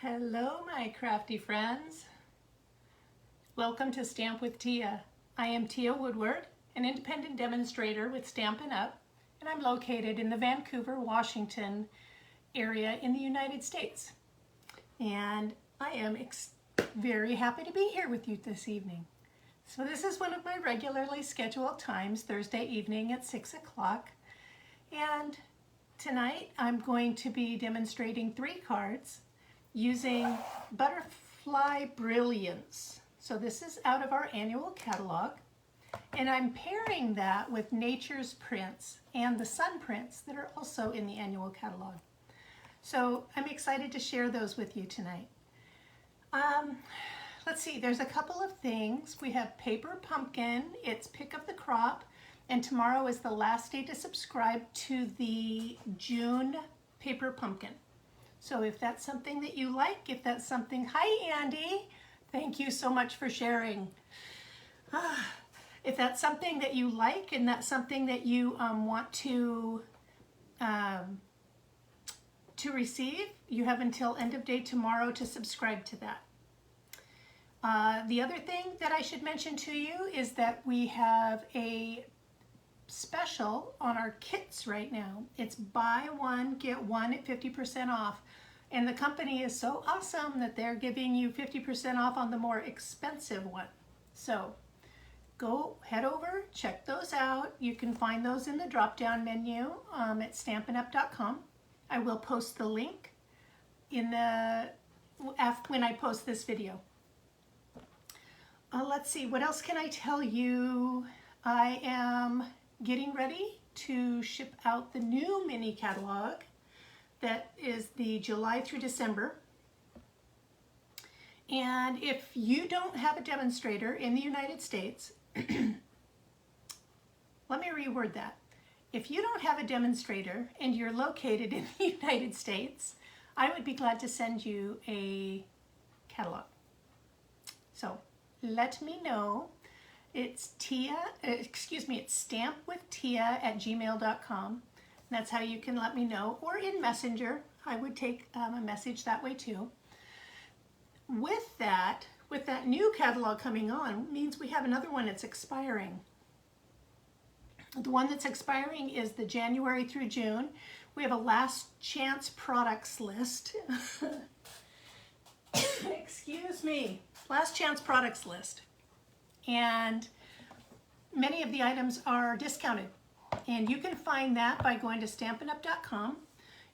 Hello, my crafty friends. Welcome to Stamp with Teah. I am Teah Woodward, an independent demonstrator with Stampin' Up, and I'm located in the Vancouver, Washington area in the United States. And I am very happy to be here with you this evening. So this is one of my regularly scheduled times, Thursday evening at 6 o'clock. And tonight I'm going to be demonstrating 3 cards using Butterfly Brilliance. So this is out of our annual catalog, and I'm pairing that with Nature's prints and the sun prints that are also in the annual catalog. So I'm excited to share those with you tonight. Let's see, there's a couple of things. We have Paper Pumpkin, it's pick of the crop, and tomorrow is the last day to subscribe to the June Paper Pumpkin. So if that's something that you like, if that's something, hi Andy, thank you so much for sharing. If that's something that you like and that's something that you want to receive, you have until end of day tomorrow to subscribe to that. The other thing that I should mention to you is that we have a special on our kits right now. It's buy one, get one at 50% off. And the company is so awesome that they're giving you 50% off on the more expensive one. So head over, check those out. You can find those in the drop-down menu at stampinup.com. I will post the link in when I post this video. Let's see, what else can I tell you? I am getting ready to ship out the new mini catalog that is the July through December. And if you don't have a demonstrator in the United States, let me reword that. If you don't have a demonstrator and you're located in the United States, I would be glad to send you a catalog. So let me know. It's it's stampwithteah@gmail.com. That's how you can let me know, or in Messenger. I would take a message that way too. With that new catalog coming on, means we have another one that's expiring. The one that's expiring is the January through June. We have a last chance products list. Excuse me. Last chance products list. And many of the items are discounted. And you can find that by going to stampinup.com.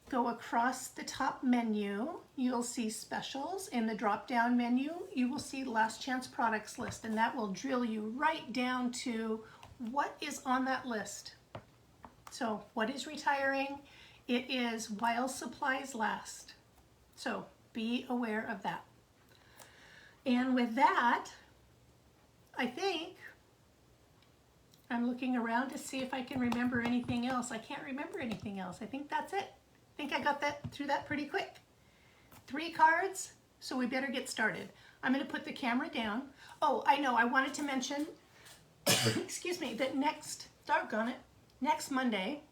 Go across the top menu, you'll see specials. In the drop-down menu, you will see last chance products list, and that will drill you right down to what is on that list. So what is retiring? It is while supplies last. So be aware of that. And with that, I think I'm looking around to see if I can remember anything else. I can't remember anything else. I think that's it. I think I got through that pretty quick. 3 cards, so we better get started. I'm going to put the camera down. Oh, I know, I wanted to mention, excuse me, that next Monday,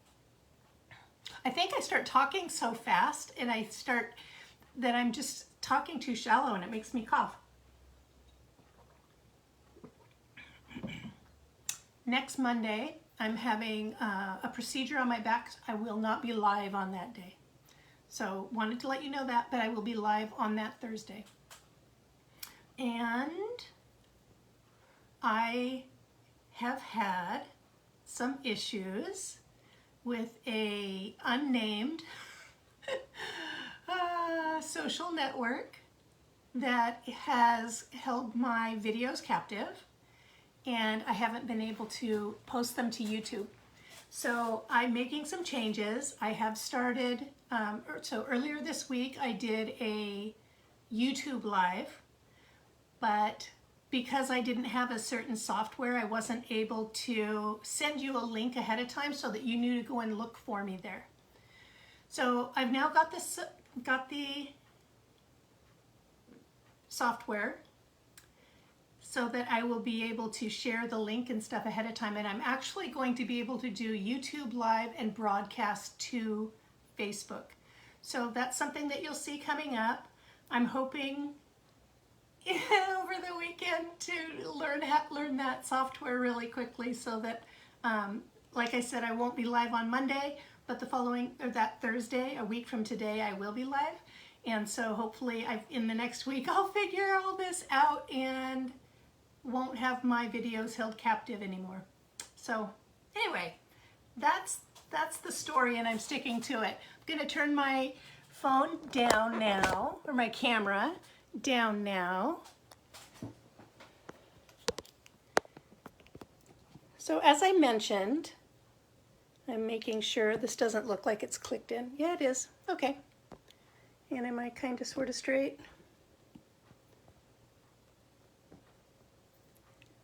I think I start talking so fast and that I'm just talking too shallow and it makes me cough. Next Monday, I'm having a procedure on my back. I will not be live on that day. So wanted to let you know that, but I will be live on that Thursday. And I have had some issues with a unnamed social network that has held my videos captive, and I haven't been able to post them to YouTube. So I'm making some changes. I have started, so earlier this week I did a YouTube live, but because I didn't have a certain software, I wasn't able to send you a link ahead of time so that you knew to go and look for me there. So I've now got the software, so that I will be able to share the link and stuff ahead of time. And I'm actually going to be able to do YouTube live and broadcast to Facebook. So that's something that you'll see coming up. I'm hoping over the weekend to learn that software really quickly so that, like I said, I won't be live on Monday, but that Thursday, a week from today, I will be live. And so hopefully in the next week, I'll figure all this out and won't have my videos held captive anymore. So anyway, that's the story, and I'm sticking to it. I'm gonna turn my phone down now, or my camera down now. So as I mentioned, I'm making sure this doesn't look like it's clicked in. Yeah, it is. Okay. And am I kind of sort of straight?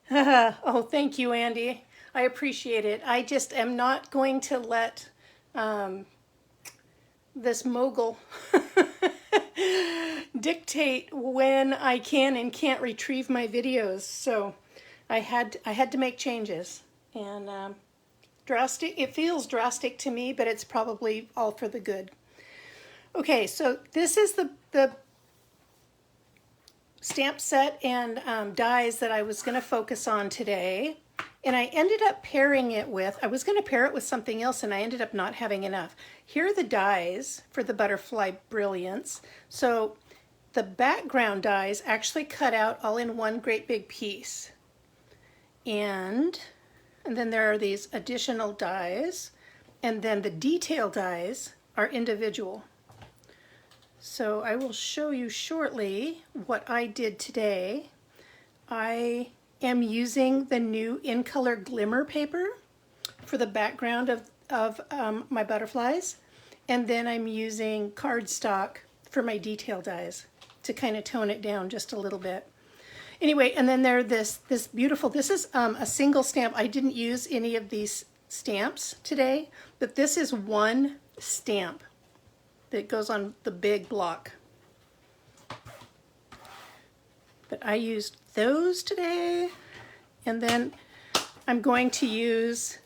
Oh, thank you, Andy. I appreciate it. I just am not going to let this mogul dictate when I can and can't retrieve my videos. So I had to make changes, and drastic. It feels drastic to me, but it's probably all for the good. Okay, so this is the stamp set and dies that I was going to focus on today. And I ended up pairing it with, I was going to pair it with something else, and I ended up not having enough. Here are the dies for the Butterfly Brilliance. So the background dies actually cut out all in one great big piece. And then there are these additional dies, and then the detail dies are individual. So I will show you shortly what I did today. I am using the new In Color Glimmer paper for the background of my butterflies, and then I'm using cardstock for my detail dies to kind of tone it down just a little bit. Anyway, and then there this beautiful, this is a single stamp. I didn't use any of these stamps today, but this is one stamp that goes on the big block. But I used those today, and then I'm going to use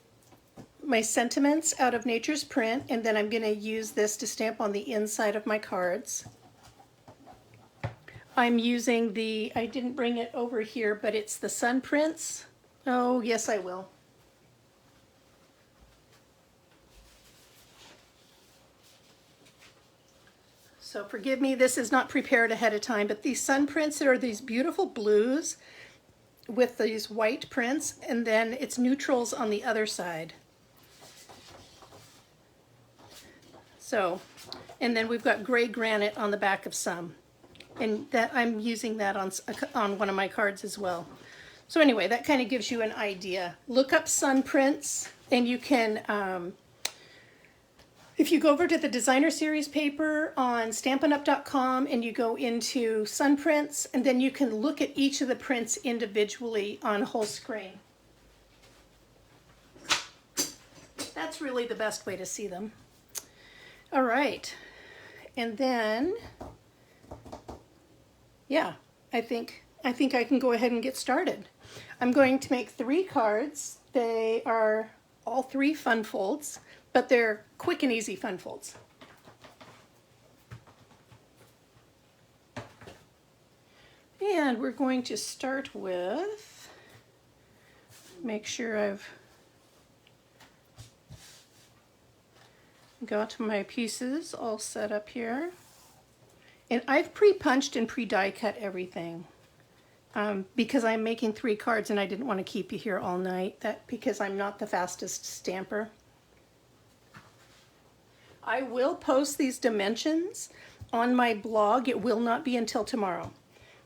my sentiments out of Nature's Print, and then I'm going to use this to stamp on the inside of my cards. I'm using the, I didn't bring it over here, but it's the Sun Prints. Oh, yes, I will. So forgive me, this is not prepared ahead of time, but these sun prints are these beautiful blues with these white prints, and then it's neutrals on the other side. So, and then we've got gray granite on the back of some, and that I'm using that on one of my cards as well. So anyway, that kind of gives you an idea. Look up sun prints, and you can, if you go over to the designer series paper on stampinup.com and you go into sun prints, and then you can look at each of the prints individually on whole screen. That's really the best way to see them. All right, and then, yeah, I think I can go ahead and get started. I'm going to make 3 cards. They are all 3 fun folds, but they're quick and easy fun folds. And we're going to start with, make sure I've got my pieces all set up here. And I've pre-punched and pre-die cut everything because I'm making 3 cards and I didn't want to keep you here all night, because I'm not the fastest stamper. I will post these dimensions on my blog. It will not be until tomorrow.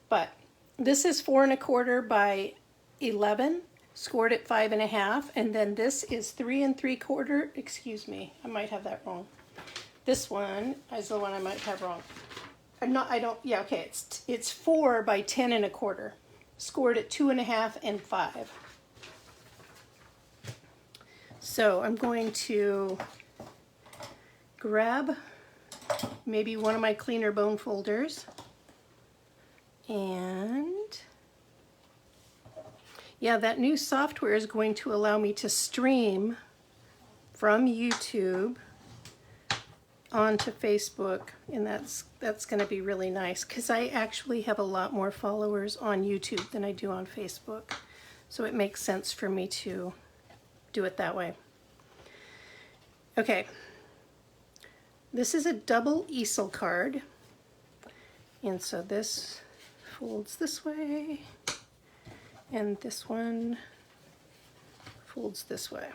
But this is 4 1/4 by 11, scored at 5 1/2, and then this is 3 3/4. Excuse me, I might have that wrong. This one is the one I might have wrong. Yeah, okay, it's 4 by 10 1/4, scored at 2 1/2 and 5. So I'm going to grab maybe one of my cleaner bone folders, and yeah, that new software is going to allow me to stream from YouTube onto Facebook, and that's going to be really nice because I actually have a lot more followers on YouTube than I do on Facebook. So it makes sense for me to do it that way. Okay, this is a double easel card, and so this folds this way, and this one folds this way.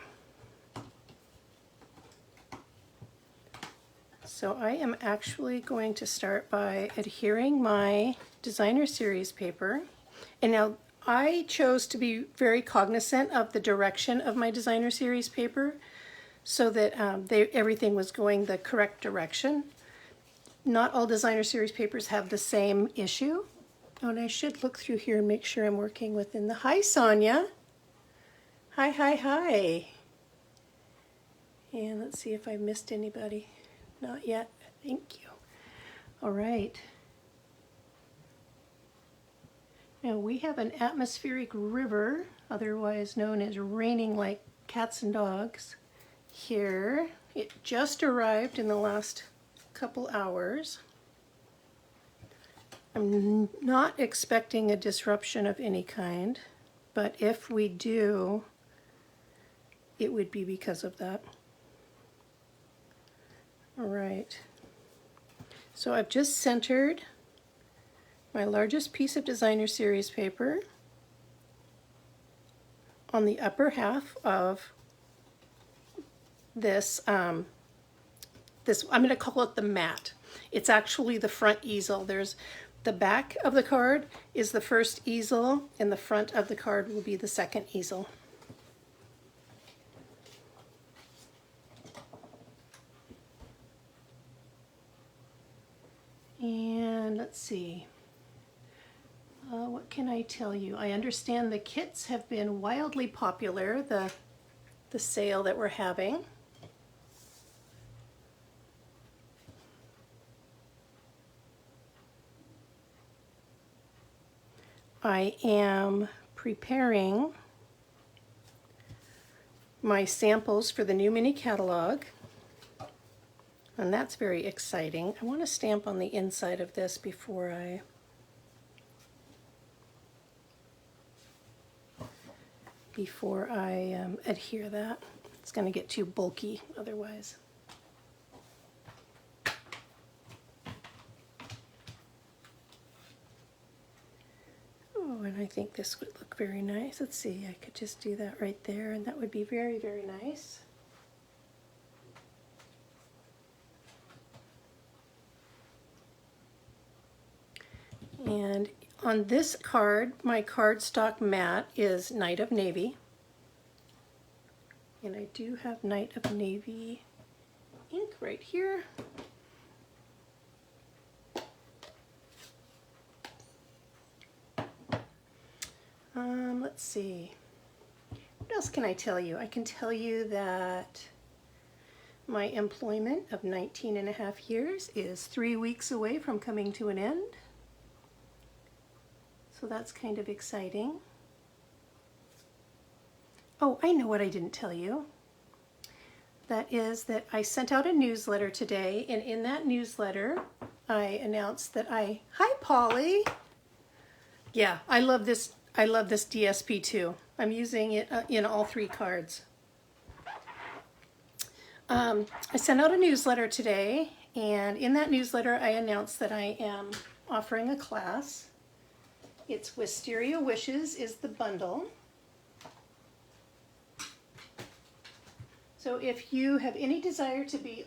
So I am actually going to start by adhering my designer series paper. And now I chose to be very cognizant of the direction of my designer series paper so that everything was going the correct direction. Not all designer series papers have the same issue. Oh, and I should look through here and make sure I'm working within the... Hi, Sonia. Hi, hi, hi. And let's see if I missed anybody. Not yet. Thank you. All right. Now we have an atmospheric river, otherwise known as raining like cats and dogs, here. It just arrived in the last couple hours. I'm not expecting a disruption of any kind, but if we do, it would be because of that. All right, so I've just centered my largest piece of designer series paper on the upper half of this, I'm going to call it the mat. It's actually the front easel. There's the back of the card is the first easel, and the front of the card will be the second easel. And let's see, what can I tell you? I understand the kits have been wildly popular, the sale that we're having. I am preparing my samples for the new mini catalog. And that's very exciting. I want to stamp on the inside of this before I adhere that. It's going to get too bulky otherwise. Oh, and I think this would look very nice. Let's see, I could just do that right there, and that would be very, very nice. And on this card, my cardstock mat is Night of Navy. And I do have Night of Navy ink right here. Let's see. What else can I tell you? I can tell you that my employment of 19.5 years is 3 weeks away from coming to an end. So that's kind of exciting. Oh, I know what I didn't tell you. That is that I sent out a newsletter today, and in that newsletter, I announced that Hi, Polly. Yeah, I love this DSP too. I'm using it in all 3 cards. I sent out a newsletter today, and in that newsletter, I announced that I am offering a class. It's Wisteria Wishes is the bundle. So if you have any desire to be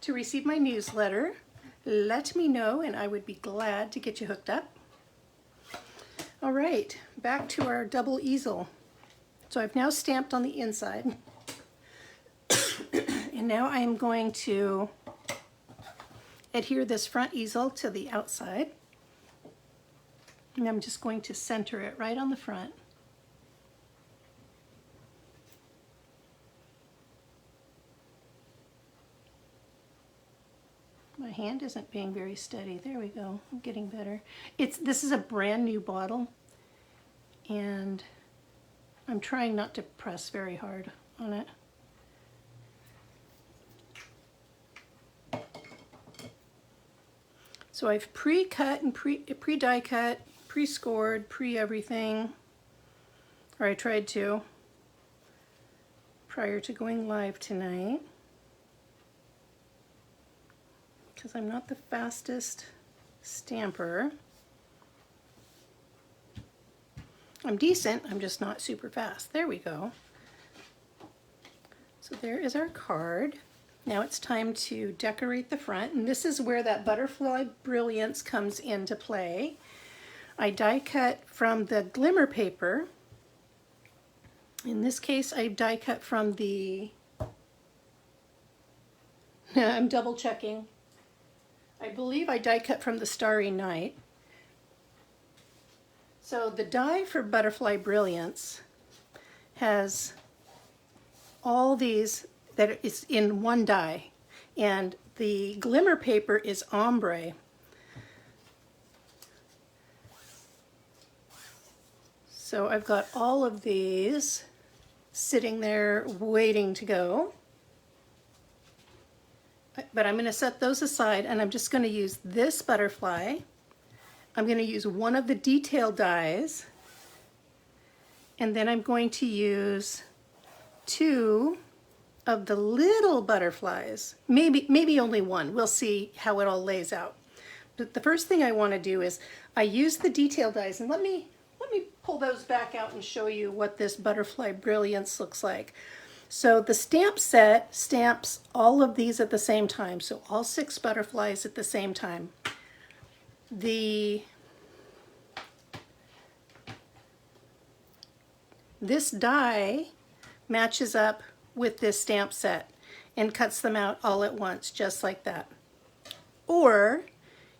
to receive my newsletter, let me know and I would be glad to get you hooked up. All right, back to our double easel. So I've now stamped on the inside. And now I'm going to adhere this front easel to the outside. And I'm just going to center it right on the front. My hand isn't being very steady. There we go. I'm getting better. This is a brand new bottle, and I'm trying not to press very hard on it. So I've pre-cut and pre-die cut, pre-scored, pre-everything, or I tried to, prior to going live tonight. Because I'm not the fastest stamper. I'm decent, I'm just not super fast. There we go. So there is our card. Now it's time to decorate the front, and this is where that butterfly brilliance comes into play. I die cut from the glimmer paper. In this case, I die cut from the, I'm double checking. I believe I die cut from the Starry Night. So the die for Butterfly Brilliance has all these that is in one die, and the glimmer paper is ombre. So I've got all of these sitting there waiting to go. But I'm going to set those aside, and I'm just going to use this butterfly. I'm going to use one of the detail dies, and then I'm going to use two of the little butterflies, maybe only one. We'll see how it all lays out. But the first thing I want to do is I use the detail dies, and let me pull those back out and show you what this Butterfly Brilliance looks like. So the stamp set stamps all of these at the same time, so all 6 butterflies at the same time. This die matches up with this stamp set and cuts them out all at once, just like that. Or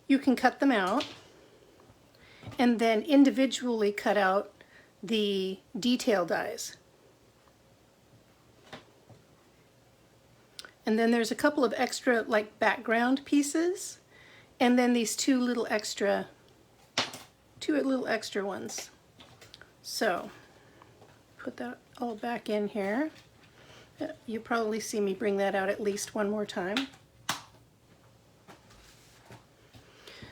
you can cut them out and then individually cut out the detail dies. And then there's a couple of extra like background pieces, and then these two little extra ones. So put that all back in here. You probably see me bring that out at least one more time.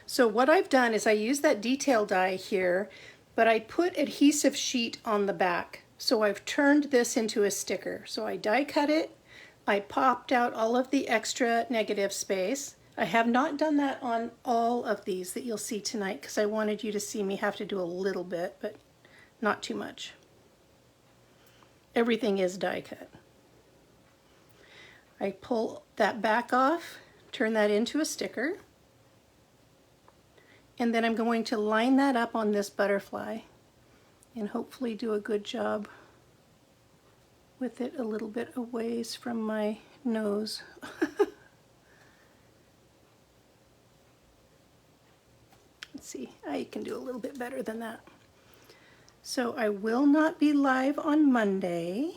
So what I've done is I use that detail die here, but I put adhesive sheet on the back. So I've turned this into a sticker. So I die cut it, I popped out all of the extra negative space. I have not done that on all of these that you'll see tonight because I wanted you to see me have to do a little bit, but not too much. Everything is die cut. I pull that back off, turn that into a sticker, and then I'm going to line that up on this butterfly and hopefully do a good job with it a little bit a ways from my nose. Let's see, I can do a little bit better than that. So I will not be live on Monday.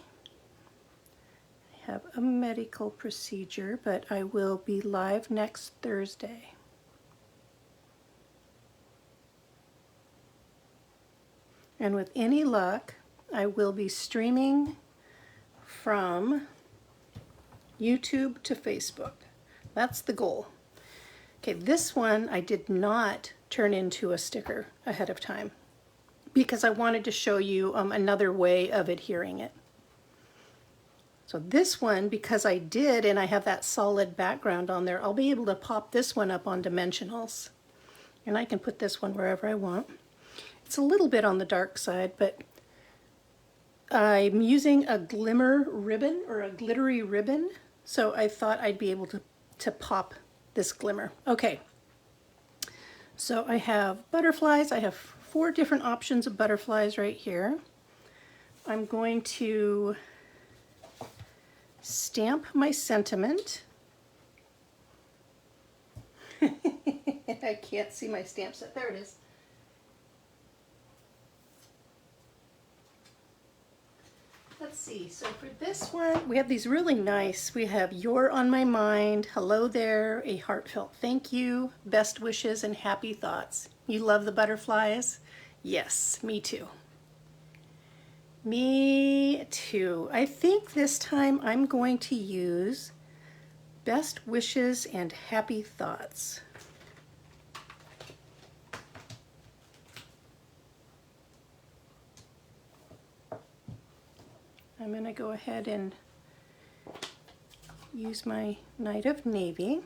I have a medical procedure, but I will be live next Thursday. And with any luck, I will be streaming from YouTube to Facebook. That's the goal. Okay, this one I did not turn into a sticker ahead of time because I wanted to show you another way of adhering it. So this one, because I did and I have that solid background on there, I'll be able to pop this one up on dimensionals. And I can put this one wherever I want. It's a little bit on the dark side, but I'm using a glimmer ribbon or a glittery ribbon, so I thought I'd be able to pop this glimmer. Okay, so I have butterflies. I have 4 different options of butterflies right here. I'm going to stamp my sentiment. I can't see my stamp set. There it is. Let's see, so for this one, we have these really nice. We have You're on My Mind, Hello There, a heartfelt thank you, best wishes, and happy thoughts. You love the butterflies? Yes, me too. Me too. I think this time I'm going to use best wishes and happy thoughts. I'm going to go ahead and use my Night of Navy.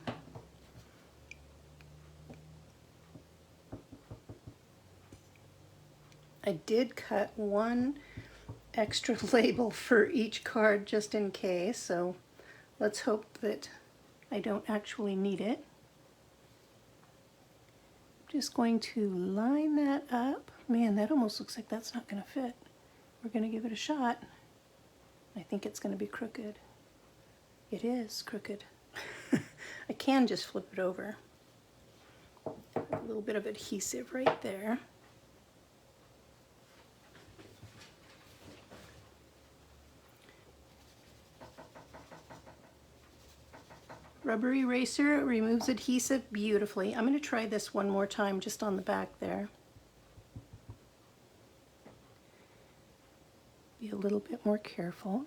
I did cut one extra label for each card just in case, so let's hope that I don't actually need it. Just going to line that up. Man, that almost looks like that's not going to fit. We're going to give it a shot. I think it's going to be crooked. It is crooked. I can just flip it over. A little bit of adhesive right there. Rubber eraser removes adhesive beautifully. I'm going to try this one more time just on the back there. Be a little bit more careful.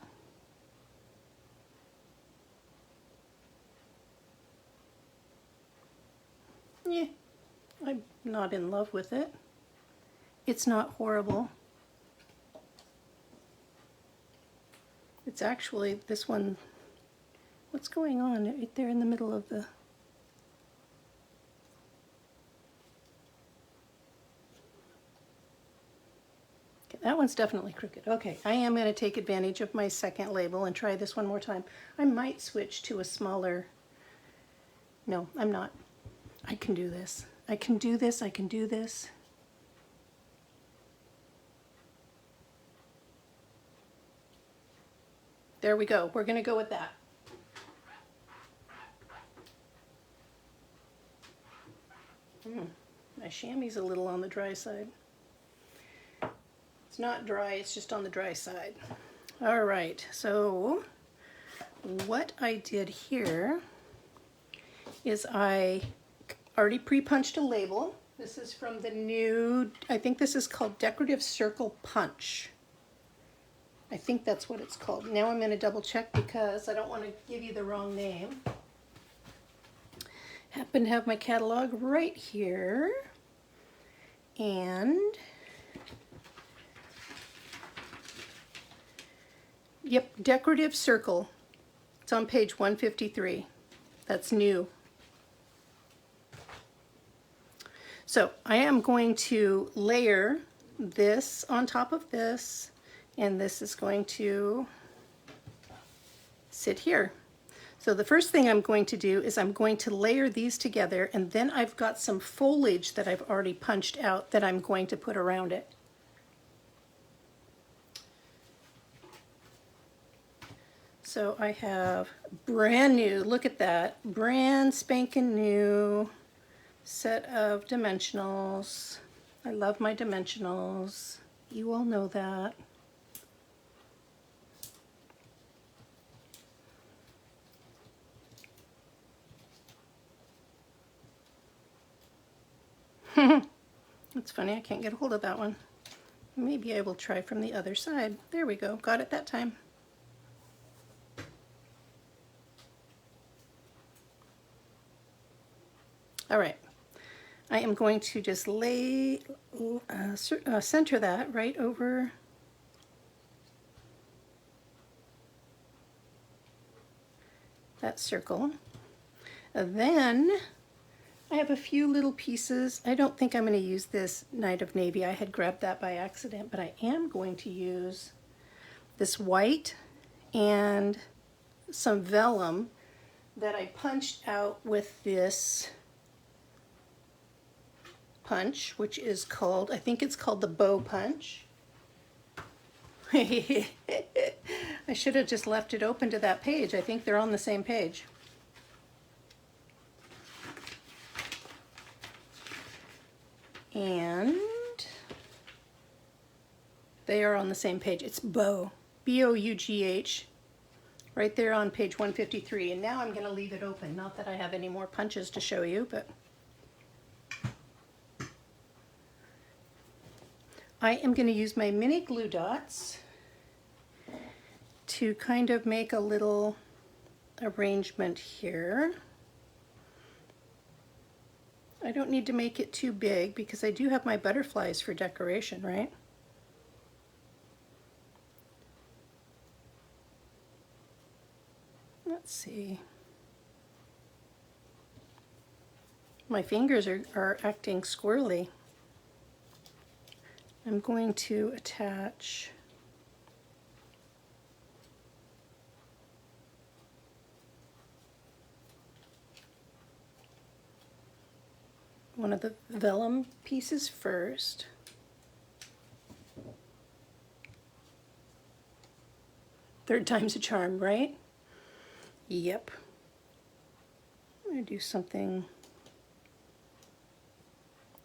Yeah, I'm not in love with it. It's not horrible. It's actually, this one, what's going on right there in the middle of the... Okay, that one's definitely crooked. Okay, I am going to take advantage of my second label and try this one more time. I might switch to a smaller... No, I'm not. I can do this. I can do this. I can do this. There we go. We're going to go with that. My chamois a little on the dry side. It's not dry, it's just on the dry side. All right, so what I did here is I already pre-punched a label. This is from the new, I think this is called Decorative Circle Punch. I think that's what it's called. Now I'm going to double check because I don't want to give you the wrong name. Happen to have my catalog right here. And yep, Decorative Circle. It's on page 153. That's new. So I am going to layer this on top of this, and this is going to sit here. So the first thing I'm going to do is I'm going to layer these together, and then I've got some foliage that I've already punched out that I'm going to put around it. So I have brand new, look at that, brand spanking new set of dimensionals. I love my dimensionals. You all know that. That's funny, I can't get a hold of that one. Maybe I will try from the other side. There we go, got it that time. All right, I am going to just center that right over that circle. And then I have a few little pieces. I don't think I'm going to use this Night of Navy. I had grabbed that by accident, but I am going to use this white and some vellum that I punched out with this punch, which is called, I think it's called the bow punch. I should have just left it open to that page. I think they're on the same page. And they are on the same page. It's bow, B-O-U-G-H, right there on page 153. And now I'm going to leave it open. Not that I have any more punches to show you, but I am going to use my mini glue dots to kind of make a little arrangement here. I don't need to make it too big because I do have my butterflies for decoration, right? Let's see. My fingers are acting squirrely. I'm going to attach one of the vellum pieces first. Third time's a charm, right? Yep. I'm going to do something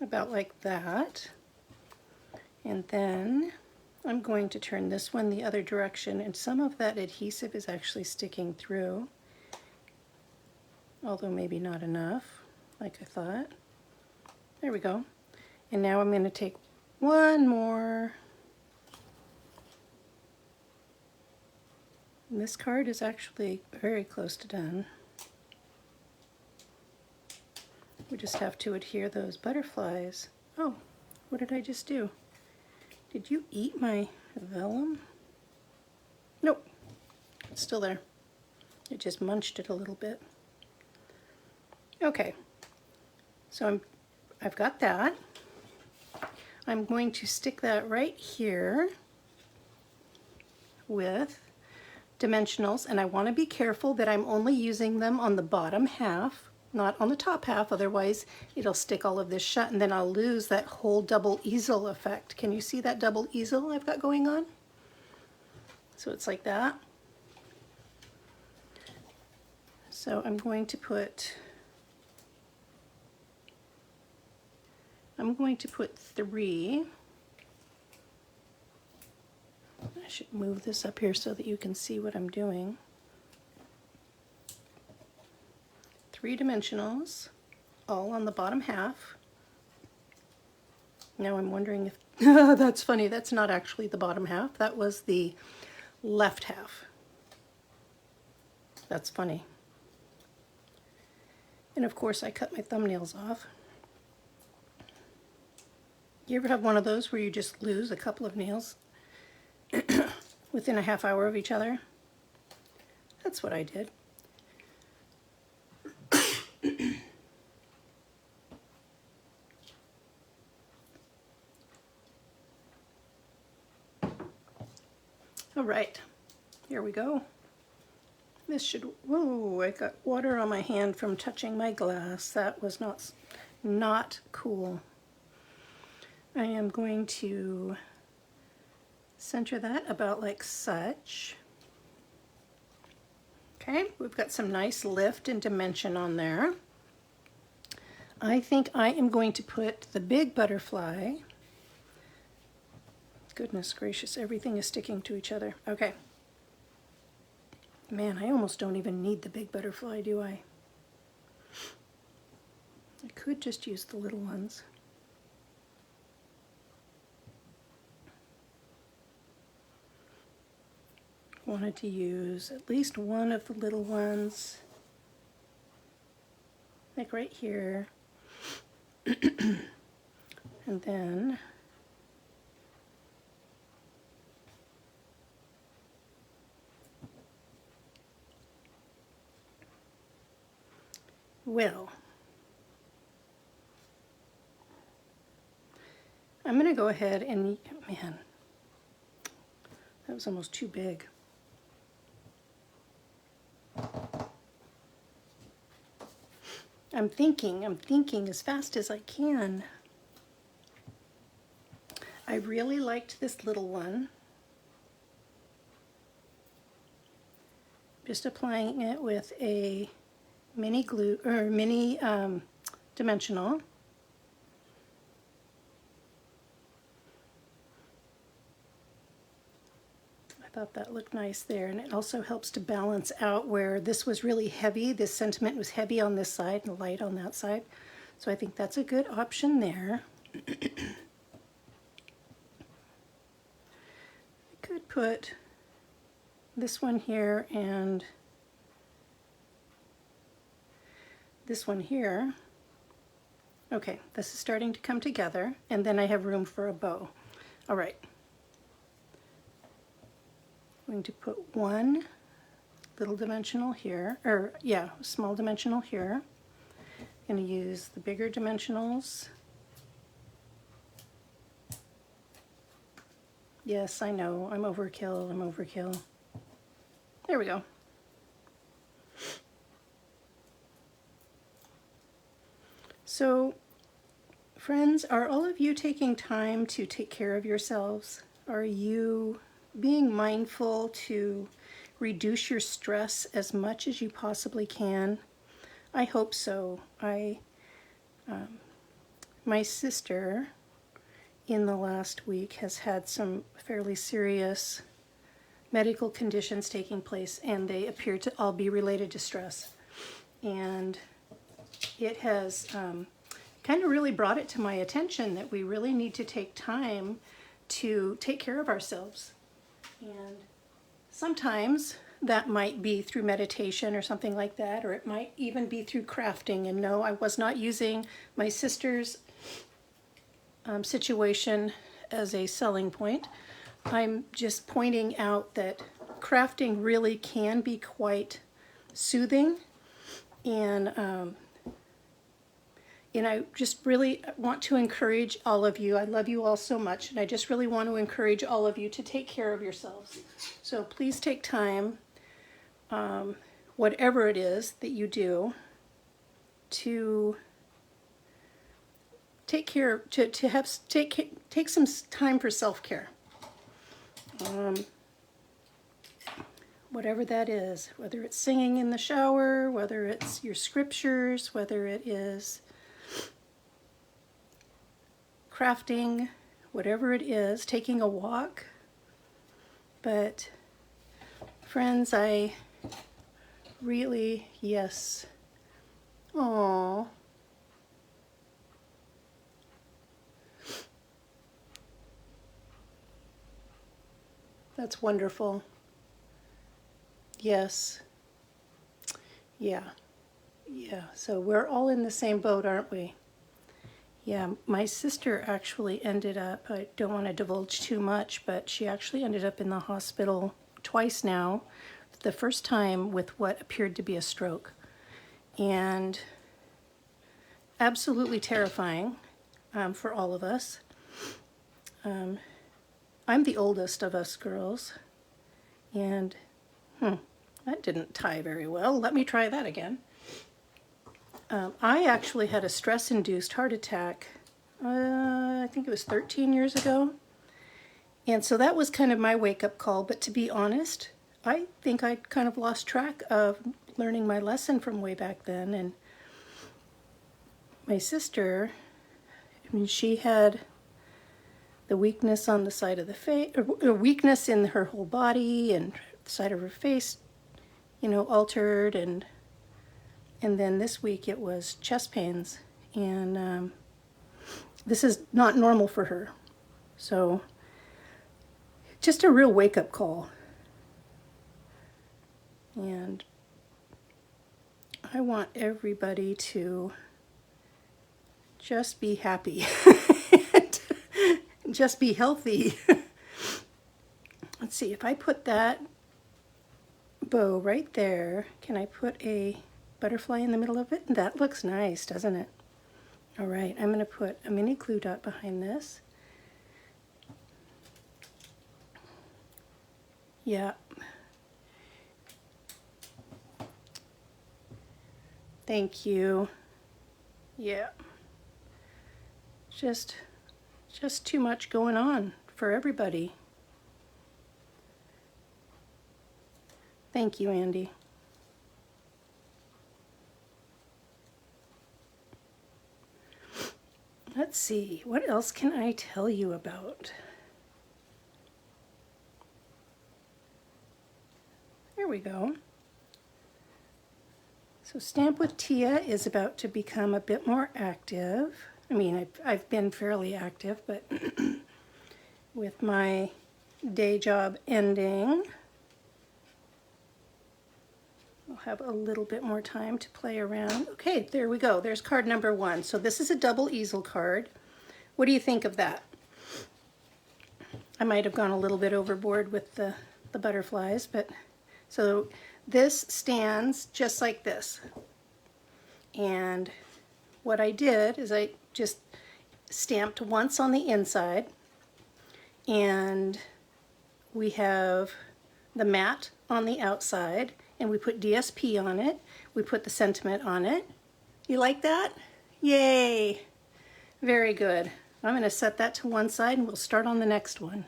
about like that. And then I'm going to turn this one the other direction, and some of that adhesive is actually sticking through, although maybe not enough, like I thought. There we go. And now I'm going to take one more. And this card is actually very close to done. We just have to adhere those butterflies. Oh, what did I just do? Did you eat my vellum? Nope, it's still there. It just munched it a little bit. Okay, so I've got that. I'm going to stick that right here with dimensionals, and I want to be careful that I'm only using them on the bottom half, not on the top half, otherwise it'll stick all of this shut and then I'll lose that whole double easel effect. Can you see that double easel I've got going on? So it's like that. So I'm going to put 3. I should move this up here so that you can see what I'm doing. 3 dimensionals, all on the bottom half. Now I'm wondering if, that's funny, that's not actually the bottom half, that was the left half. That's funny. And of course I cut my thumbnails off. You ever have one of those where you just lose a couple of nails within a half hour of each other? That's what I did. All right, here we go. This should, whoa, I got water on my hand from touching my glass. That was not cool. I am going to center that about like such. Okay, we've got some nice lift and dimension on there. I think I am going to put the big butterfly. Goodness gracious, everything is sticking to each other. Okay. Man, I almost don't even need the big butterfly, do I? I could just use the little ones. Wanted to use at least one of the little ones, like right here. And then I'm going to go ahead and, man, that was almost too big. I'm thinking as fast as I can. I really liked this little one. Just applying it with a mini glue or mini dimensional. I thought that looked nice there, and it also helps to balance out where this was really heavy. This sentiment was heavy on this side and light on that side. So I think that's a good option there. I could put this one here and this one here. Okay, this is starting to come together, and then I have room for a bow. All right. I'm going to put one little dimensional here, or yeah, small dimensional here. I'm going to use the bigger dimensionals. Yes, I know, I'm overkill, I'm overkill. There we go. So, friends, are all of you taking time to take care of yourselves? Are you being mindful to reduce your stress as much as you possibly can? I hope so. My sister in the last week has had some fairly serious medical conditions taking place, and they appear to all be related to stress. And it has kind of really brought it to my attention that we really need to take time to take care of ourselves. And sometimes that might be through meditation or something like that, or it might even be through crafting. And no, I was not using my sister's situation as a selling point. I'm just pointing out that crafting really can be quite soothing, and I just really want to encourage all of you. I love you all so much, and I just really want to encourage all of you to take care of yourselves. So please take time, whatever it is that you do, to take care, take some time for self-care. Whatever that is, whether it's singing in the shower, whether it's your scriptures, whether it is crafting, whatever it is, taking a walk. But friends, I really, yes. Aww. That's wonderful. Yes. Yeah. Yeah. So we're all in the same boat, aren't we? Yeah. My sister actually ended up, I don't want to divulge too much, but she actually ended up in the hospital twice now. The first time with what appeared to be a stroke. And absolutely terrifying for all of us. I'm the oldest of us girls, and that didn't tie very well. Let me try that again. I actually had a stress-induced heart attack, I think it was 13 years ago, and so that was kind of my wake-up call. But to be honest, I think I kind of lost track of learning my lesson from way back then. And my sister, I mean, she had the weakness on the side of the face, or weakness in her whole body, and the side of her face, you know, altered, and then this week it was chest pains, and this is not normal for her. So just a real wake-up call. And I want everybody to just be happy. Just be healthy. Let's see, if I put that bow right there, can I put a butterfly in the middle of it? That looks nice, doesn't it? All right, I'm going to put a mini glue dot behind this. Yeah. Thank you. Yeah. Just too much going on for everybody. Thank you, Andy. Let's see, what else can I tell you about? There we go. So Stamp with Teah is about to become a bit more active. I mean, I've been fairly active, but with my day job ending, I'll have a little bit more time to play around. Okay, there we go. There's card number 1. So this is a double easel card. What do you think of that? I might have gone a little bit overboard with the butterflies, but so this stands just like this. And what I did is I just stamped once on the inside, and we have the mat on the outside, and we put DSP on it. We put the sentiment on it. You like that? Yay! Very good. I'm going to set that to one side and we'll start on the next one.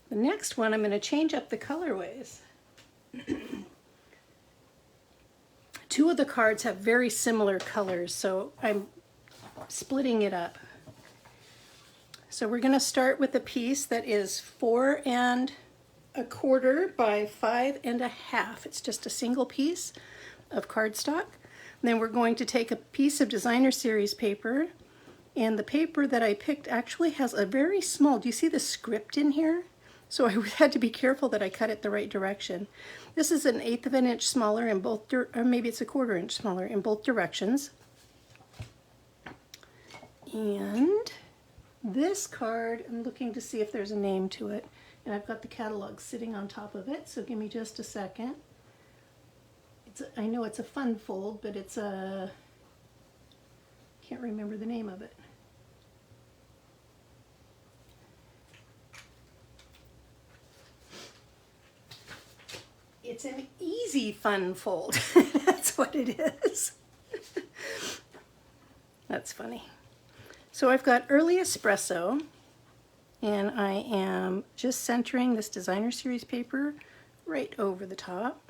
The next one, I'm going to change up the colorways. Two of the cards have very similar colors, so I'm splitting it up. So we're going to start with a piece that is 4 1/4 by 5 1/2. It's just a single piece of cardstock. Then we're going to take a piece of designer series paper, and the paper that I picked actually has a very small, do you see the script in here? So I had to be careful that I cut it the right direction. This is 1/8 of an inch smaller in both, or maybe it's 1/4 inch smaller in both directions. And this card, I'm looking to see if there's a name to it, and I've got the catalog sitting on top of it, so give me just a second. I know it's a fun fold, but it's a, can't remember the name of it. It's an easy fun fold. That's what it is. That's funny. So I've got Early Espresso, and I am just centering this designer series paper right over the top.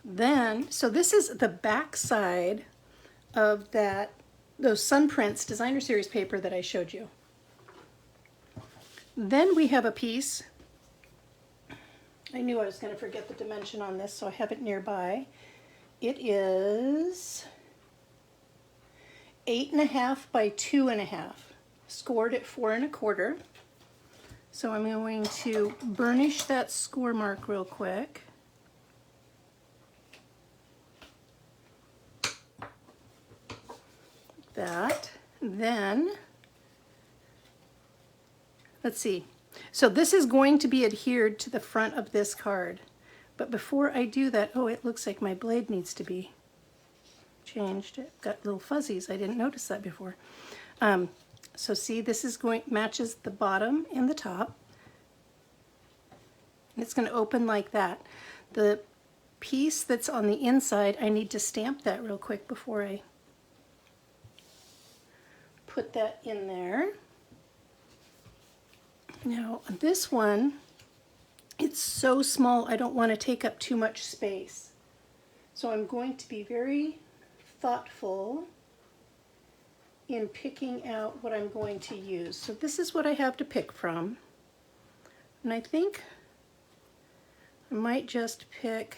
Then, so this is the back side of those Sunprints designer series paper that I showed you. Then we have a piece, I knew I was going to forget the dimension on this, so I have it nearby. It is 8 1/2 by 2 1/2, scored at 4 1/4. So I'm going to burnish that score mark real quick. That. Then, let's see. So this is going to be adhered to the front of this card. But before I do that, oh, it looks like my blade needs to be changed. It got little fuzzies. I didn't notice that before. So see, this is matches the bottom and the top. And it's going to open like that. The piece that's on the inside, I need to stamp that real quick before I put that in there. Now this one, it's so small I don't want to take up too much space. So I'm going to be very thoughtful in picking out what I'm going to use. So this is what I have to pick from. And I think I might just pick,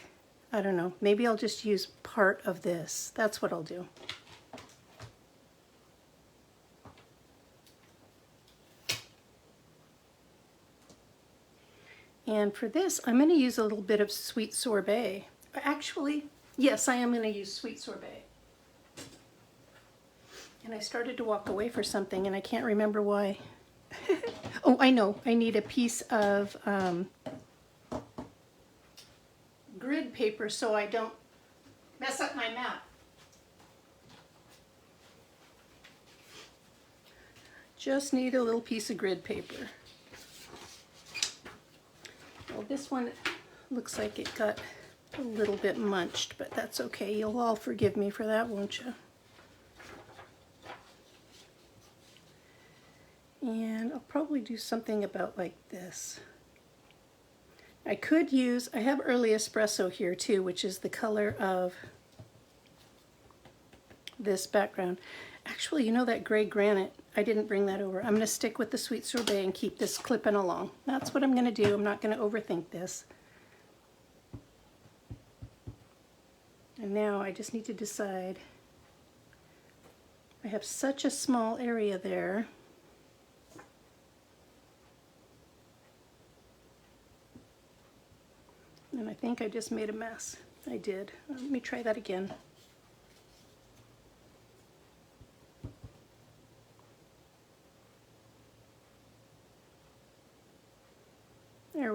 I don't know, maybe I'll just use part of this. That's what I'll do. And for this, I'm going to use a little bit of sweet sorbet. Actually, yes, I am going to use sweet sorbet. And I started to walk away for something, and I can't remember why. Oh, I know. I need a piece of grid paper so I don't mess up my map. Just need a little piece of grid paper. Well, this one looks like it got a little bit munched, but that's okay. You'll all forgive me for that, won't you? And I'll probably do something about like this. I could use, I have Early Espresso here too, which is the color of this background. Actually, you know that gray granite, I didn't bring that over. I'm going to stick with the sweet sorbet and keep this clipping along. That's what I'm going to do. I'm not going to overthink this. And now I just need to decide. I have such a small area there. And I think I just made a mess. I did. Let me try that again.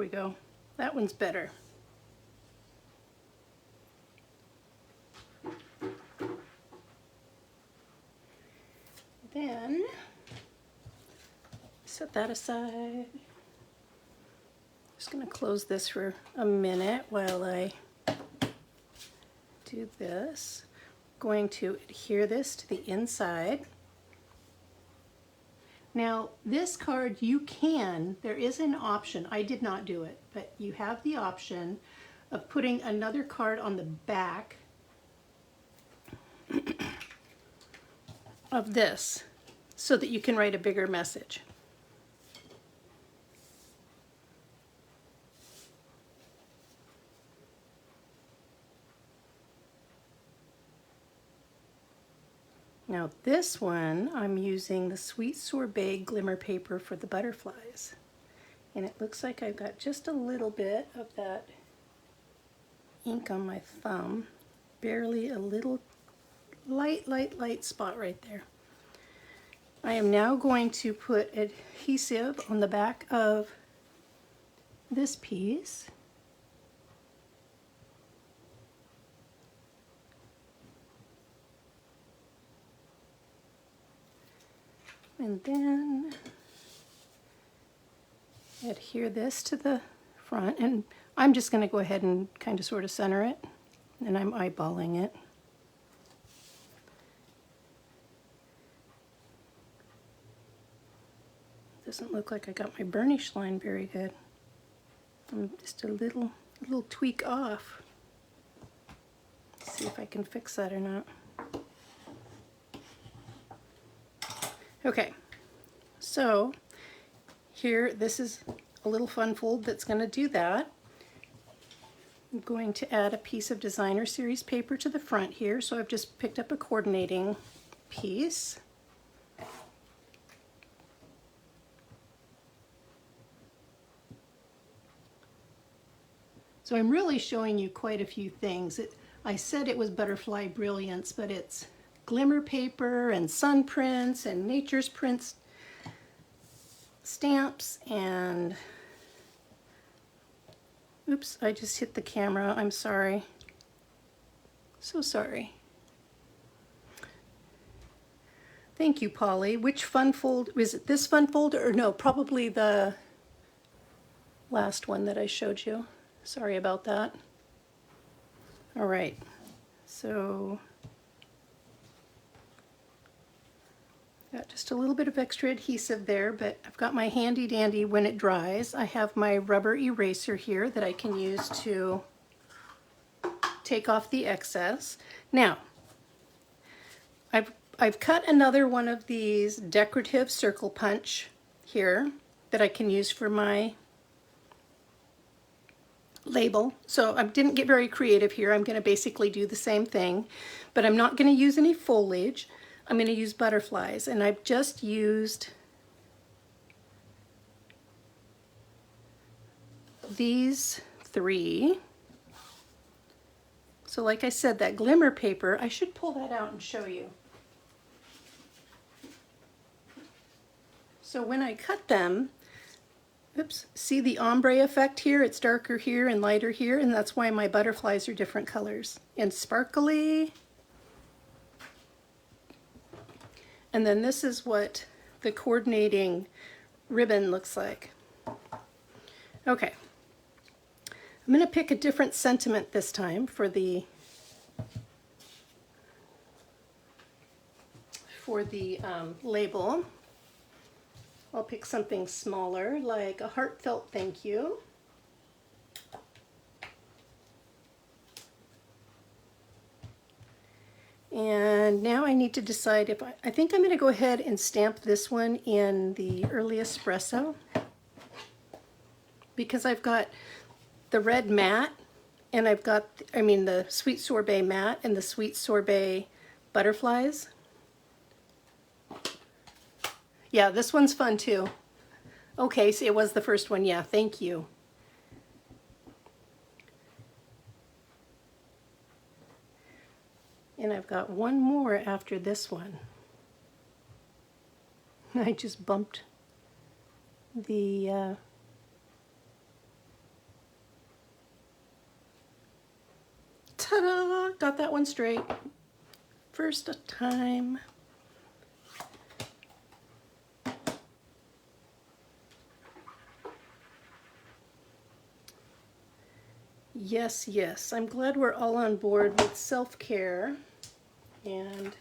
we go. That one's better. Then set that aside. Just going to close this for a minute while I do this. I'm going to adhere this to the inside. Now this card there is an option, I did not do it, but you have the option of putting another card on the back of this so that you can write a bigger message. Now this one, I'm using the Sweet Sorbet Glimmer paper for the butterflies. And it looks like I've got just a little bit of that ink on my thumb. Barely a little light spot right there. I am now going to put adhesive on the back of this piece. And then adhere this to the front, and I'm just going to go ahead and kind of sort of center it, and I'm eyeballing it. Doesn't look like I got my burnish line very good. I'm just a little tweak off. Let's see if I can fix that or not. Okay, so here, this is a little fun fold that's going to do that. I'm going to add a piece of designer series paper to the front here, so I've just picked up a coordinating piece. So I'm really showing you quite a few things. I said it was Butterfly Brilliance, but it's glimmer paper and sun prints and nature's prints stamps and oops, I just hit the camera. I'm sorry. So sorry. Thank you, Polly. Which fun fold? Was it this fun folder or no? Probably the last one that I showed you. Sorry about that. All right. So got just a little bit of extra adhesive there, but I've got my handy dandy when it dries. I have my rubber eraser here that I can use to take off the excess. Now, I've cut another one of these decorative circle punch here that I can use for my label. So I didn't get very creative here. I'm going to basically do the same thing, but I'm not going to use any foliage. I'm going to use butterflies, and I've just used these 3. So like I said, that glimmer paper, I should pull that out and show you. So when I cut them, oops, see the ombre effect here? It's darker here and lighter here, and that's why my butterflies are different colors and sparkly. And then this is what the coordinating ribbon looks like. Okay, I'm going to pick a different sentiment this time for the label. I'll pick something smaller, like a heartfelt thank you. And now I need to decide if I think I'm going to go ahead and stamp this one in the Early Espresso, because I've got the red matte, and I've got, the Sweet Sorbet matte and the Sweet Sorbet butterflies. Yeah, this one's fun too. Okay, so it was the first one. Yeah, thank you. And I've got one more after this one. I just bumped the Ta-da! Got that one straight. First time. Yes, yes. I'm glad we're all on board with self-care and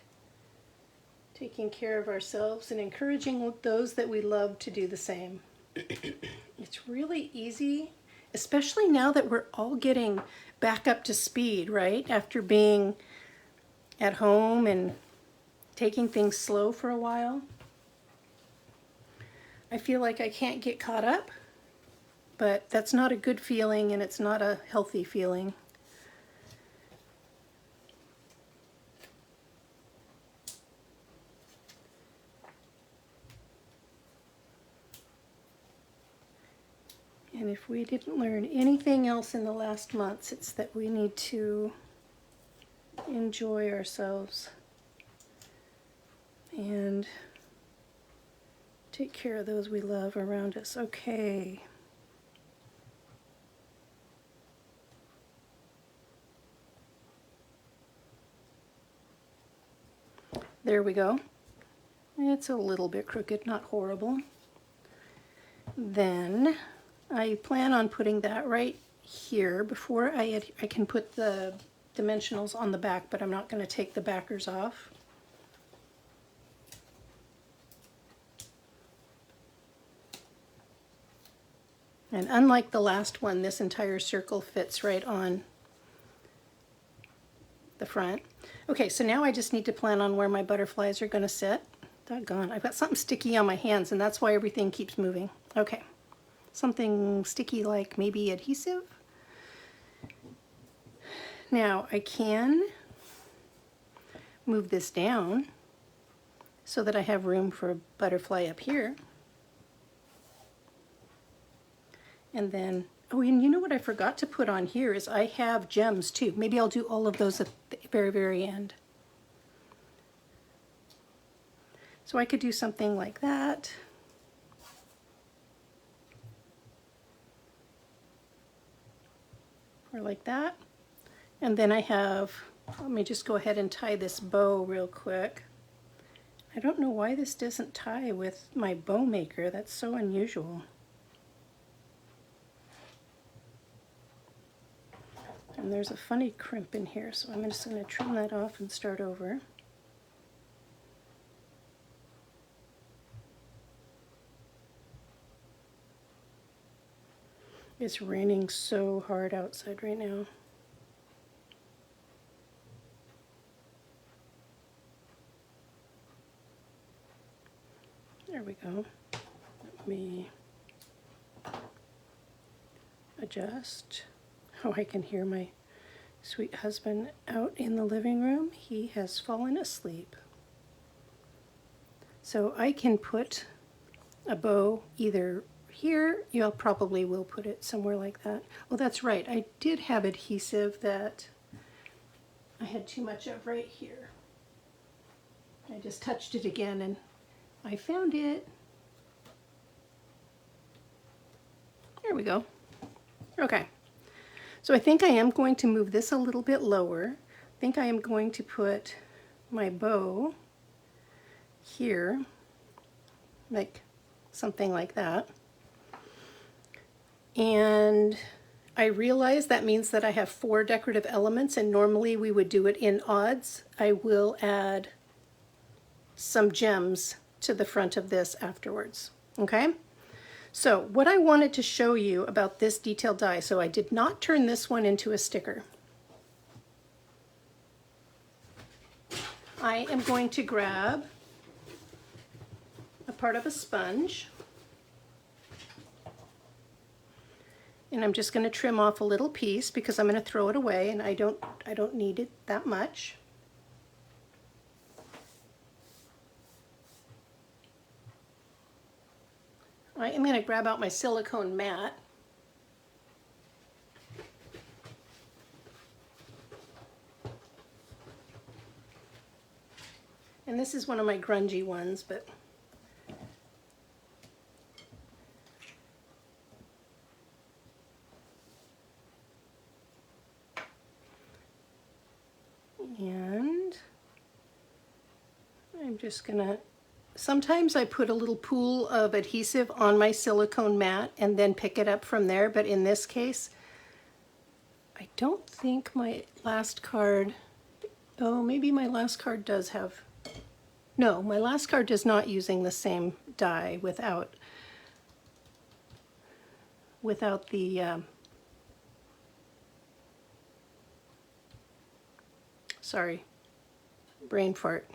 taking care of ourselves and encouraging those that we love to do the same. It's really easy, especially now that we're all getting back up to speed, right? After being at home and taking things slow for a while. I feel like I can't get caught up, but that's not a good feeling and it's not a healthy feeling. And if we didn't learn anything else in the last months, it's that we need to enjoy ourselves and take care of those we love around us. Okay. There we go. It's a little bit crooked, not horrible. Then I plan on putting that right here before I can put the dimensionals on the back, but I'm not going to take the backers off. And unlike the last one, this entire circle fits right on the front. Okay, so now I just need to plan on where my butterflies are going to sit. Doggone, I've got something sticky on my hands and that's why everything keeps moving. Okay, something sticky like maybe adhesive. Now I can move this down so that I have room for a butterfly up here. And then, oh, and you know what I forgot to put on here is I have gems too. Maybe I'll do all of those at the very, very end. So I could do something like that. Or like that. And then I have, let me just go ahead and tie this bow real quick. I don't know why this doesn't tie with my bow maker. That's so unusual. And there's a funny crimp in here, so I'm just going to trim that off and start over. It's raining so hard outside right now. There we go. Let me adjust. Oh, I can hear my sweet husband out in the living room. He has fallen asleep. So I can put a bow either here, you probably will put it somewhere like that. Oh, that's right. I did have adhesive that I had too much of right here. I just touched it again and I found it. There we go. Okay. So I think I am going to move this a little bit lower. I think I am going to put my bow here, like something like that. And I realize that means that I have 4 decorative elements and normally we would do it in odds. I will add some gems to the front of this afterwards, okay? So what I wanted to show you about this detail die, so I did not turn this one into a sticker. I am going to grab a part of a sponge and I'm just going to trim off a little piece because I'm going to throw it away and I don't need it that much. I am going to grab out my silicone mat. And this is one of my grungy ones, but I'm just gonna, sometimes I put a little pool of adhesive on my silicone mat and then pick it up from there, but in this case, I don't think my last card, oh, maybe my last card does have, no, my last card is not using the same die without the, sorry, brain fart.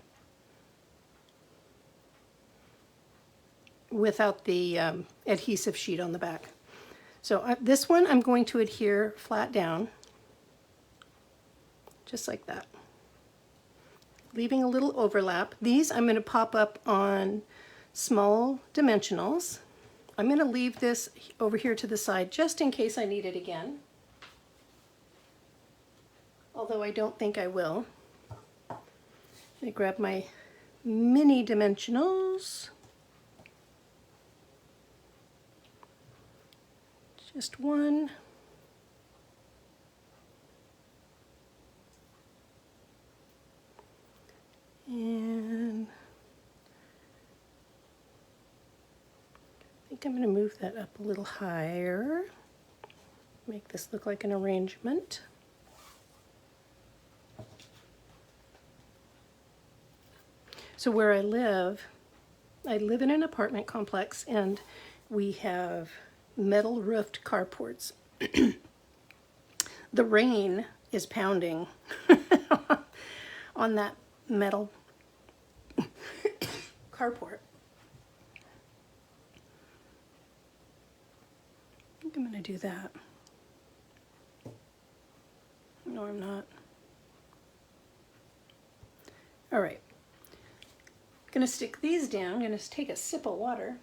Without the adhesive sheet on the back. So this one I'm going to adhere flat down, just like that, leaving a little overlap. These I'm going to pop up on small dimensionals. I'm going to leave this over here to the side just in case I need it again, although I don't think I will. Let me grab my mini dimensionals. Just one. And I think I'm going to move that up a little higher. Make this look like an arrangement. So where I live in an apartment complex, and we have metal roofed carports. The rain is pounding on that metal carport. I think I'm going to do that. No, I'm not. All right. I'm going to stick these down. I'm going to take a sip of water.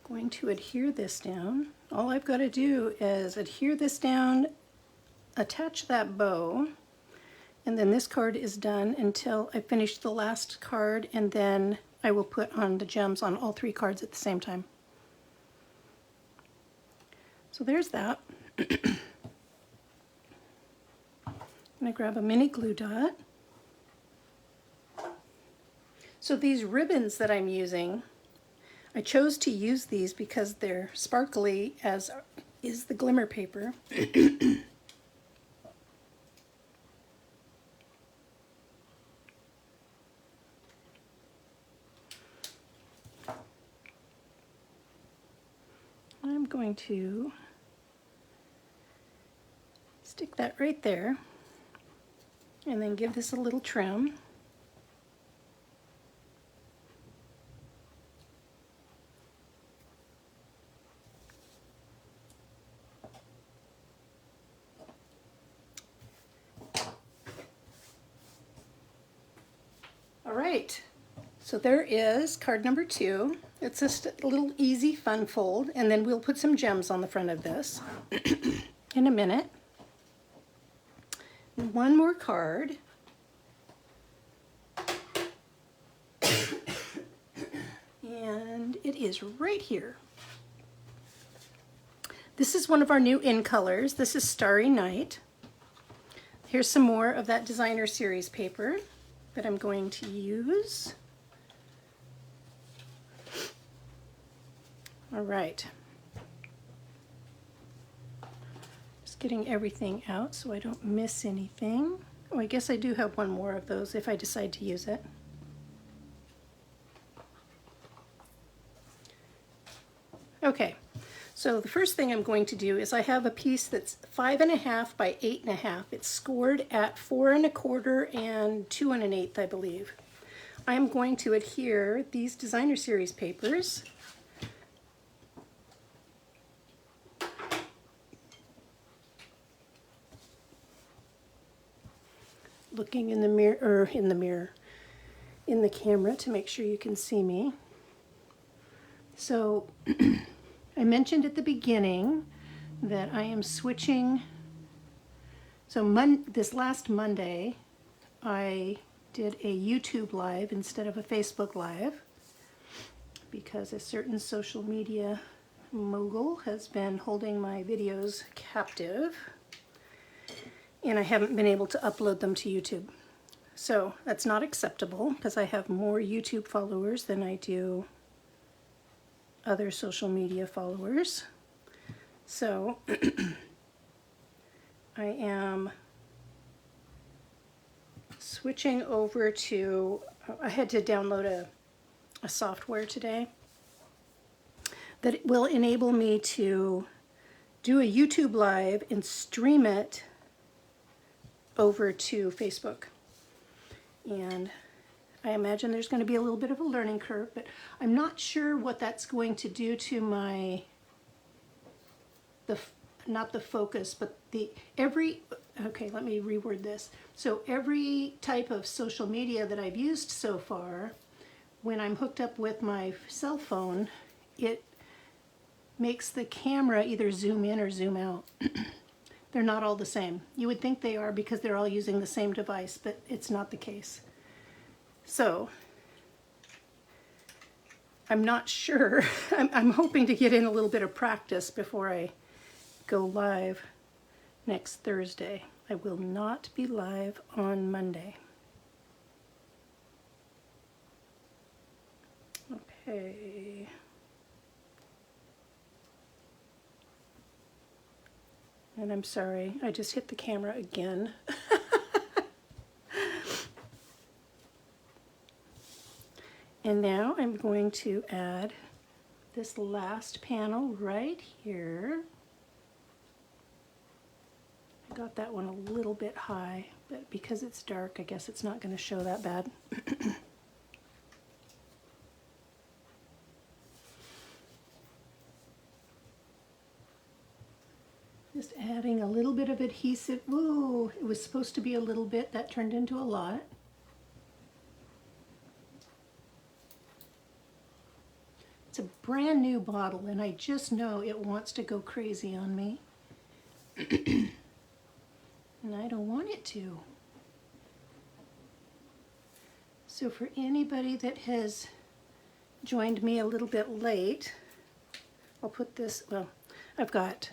Going to adhere this down. All I've got to do is adhere this down, attach that bow, and then this card is done until I finish the last card, and then I will put on the gems on all three cards at the same time. So there's that. I'm going to grab a mini glue dot. So these ribbons that I'm using, I chose to use these because they're sparkly, as is the glimmer paper. I'm going to stick that right there and then give this a little trim. All right, so there is card number 2. It's just a little easy fun fold, and then we'll put some gems on the front of this in a minute. One more card. And it is right here. This is one of our new in colors. This is Starry Night. Here's some more of that designer series paper that I'm going to use. All right. Just getting everything out so I don't miss anything. Oh, I guess I do have one more of those if I decide to use it. Okay, so the first thing I'm going to do is I have a piece that's 5.5 by 8.5. It's scored at 4 1/4 and 2 1/8, I believe. I'm going to adhere these designer series papers looking in the mirror, in the camera to make sure you can see me. So I mentioned at the beginning that I am switching. So this last Monday, I did a YouTube Live instead of a Facebook Live because a certain social media mogul has been holding my videos captive. and I haven't been able to upload them to YouTube. So that's not acceptable because I have more YouTube followers than I do other social media followers. So I am switching over to, I had to download a software today that will enable me to do a YouTube live and stream it over to Facebook. And I imagine there's going to be a little bit of a learning curve, but I'm not sure what that's going to do to my, not the focus, but okay, let me reword this. So every type of social media that I've used so far, when I'm hooked up with my cell phone, it makes the camera either zoom in or zoom out. They're not all the same. You would think they are because they're all using the same device, but it's not the case. So I'm not sure. I'm hoping to get in a little bit of practice before I go live next Thursday. I will not be live on Monday. Okay. And I'm sorry, I just hit the camera again. And now I'm going to add this last panel right here. I got that one a little bit high, but because it's dark, I guess it's not going to show that bad. Just adding a little bit of adhesive. Ooh, it was supposed to be a little bit. That turned into a lot. It's a brand new bottle, and I just know it wants to go crazy on me. And I don't want it to. So for anybody that has joined me a little bit late, I'll put this, well, I've got,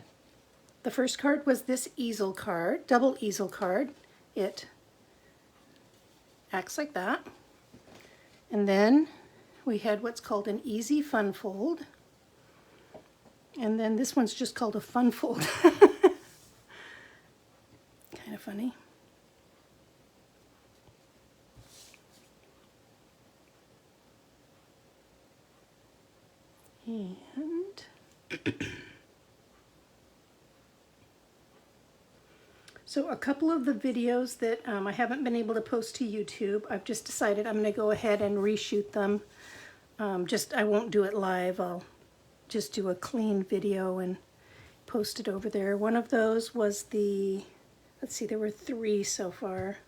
the first card was this easel card, double easel card. It acts like that. And then we had what's called an easy fun fold. And then this one's just called a fun fold. Kind of funny. And so a couple of the videos that I haven't been able to post to YouTube, I've just decided I'm going to go ahead and reshoot them. I won't do it live. I'll just do a clean video and post it over there. One of those was the, let's see, there were 3 so far.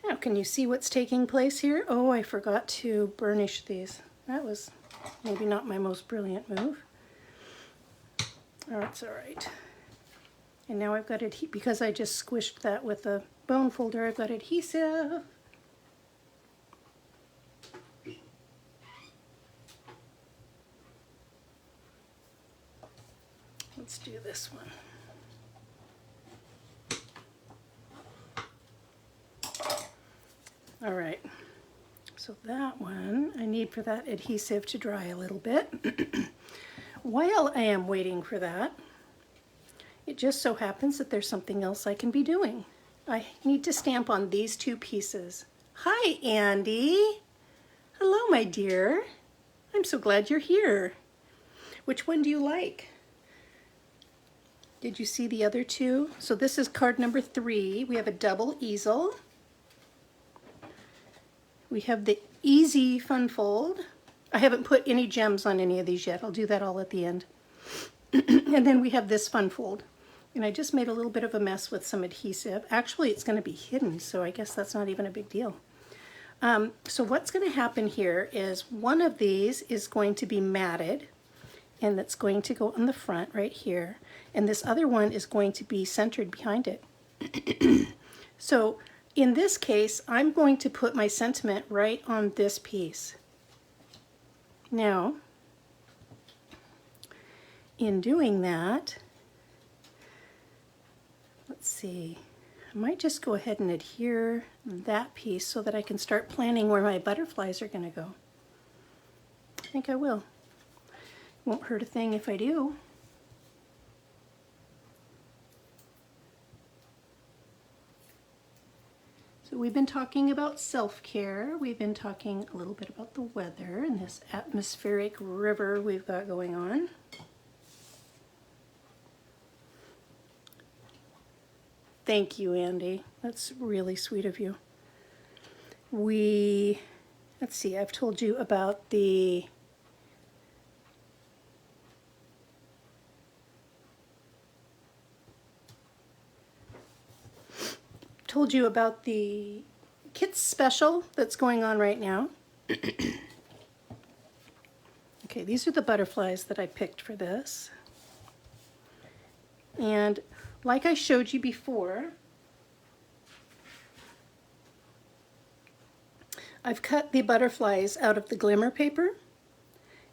Now, can you see what's taking place here? Oh, I forgot to burnish these. That was maybe not my most brilliant move. Oh, it's all right. And now I've got it, because I just squished that with a bone folder, I've got adhesive. Let's do this one. All right, so that one, I need for that adhesive to dry a little bit. While I am waiting for that, it just so happens that there's something else I can be doing. I need to stamp on these 2 pieces. Hi, Andy. Hello, my dear. I'm so glad you're here. Which one do you like? Did you see the other 2? So this is card number 3. We have a double easel. We have the easy fun fold. I haven't put any gems on any of these yet. I'll do that all at the end. And then we have this fun fold. And I just made a little bit of a mess with some adhesive. Actually, it's going to be hidden, so I guess that's not even a big deal. So what's going to happen here is one of these is going to be matted, and that's going to go on the front right here. And this other one is going to be centered behind it. So in this case, I'm going to put my sentiment right on this piece. Now, in doing that, let's see, I might just go ahead and adhere that piece so that I can start planning where my butterflies are going to go. I think I will. Won't hurt a thing if I do. So we've been talking about self-care. We've been talking a little bit about the weather and this atmospheric river we've got going on. Thank you, Andy. That's really sweet of you. Let's see, I've told you about the Kits special that's going on right now. Okay, these are the butterflies that I picked for this. And like I showed you before, I've cut the butterflies out of the glimmer paper,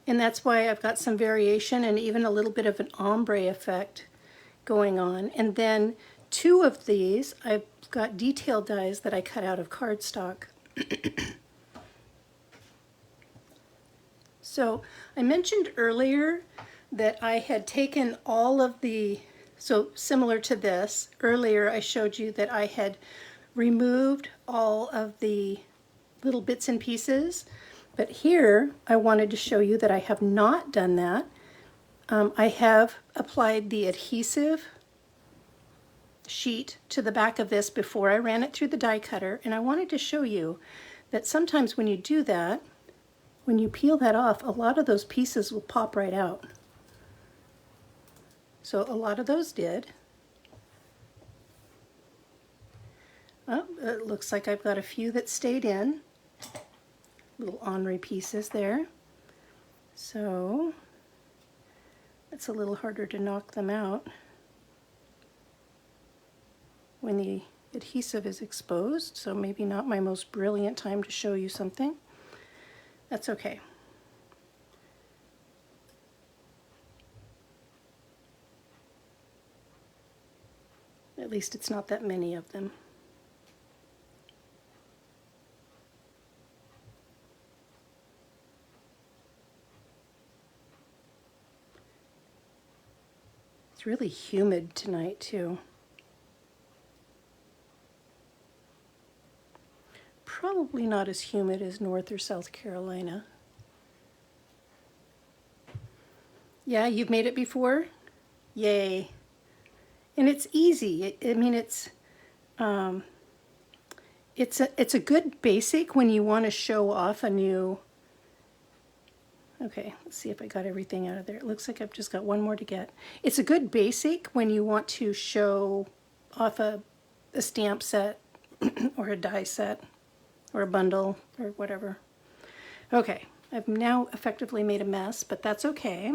and that's why I've got some variation and even a little bit of an ombre effect going on. And then two of these, I've got detail dies that I cut out of cardstock. So I mentioned earlier that I had taken all of the, so similar to this, earlier I showed you that I had removed all of the little bits and pieces, but here I wanted to show you that I have not done that. I have applied the adhesive sheet to the back of this before I ran it through the die cutter, and I wanted to show you that sometimes when you do that, when you peel that off, a lot of those pieces will pop right out. So a lot of those did. Oh, it looks like I've got a few that stayed in. Little ornery pieces there. So it's a little harder to knock them out when the adhesive is exposed, so maybe not my most brilliant time to show you something. That's okay. At least it's not that many of them. It's really humid tonight too. Probably not as humid as North or South Carolina. Yeah, you've made it before? Yay. And it's easy. I mean, it's a good basic when you want to show off a new. Okay, let's see if I got everything out of there. It looks like I've just got one more to get. It's a good basic when you want to show off a stamp set or a die set or a bundle or whatever. Okay, I've now effectively made a mess, but that's okay.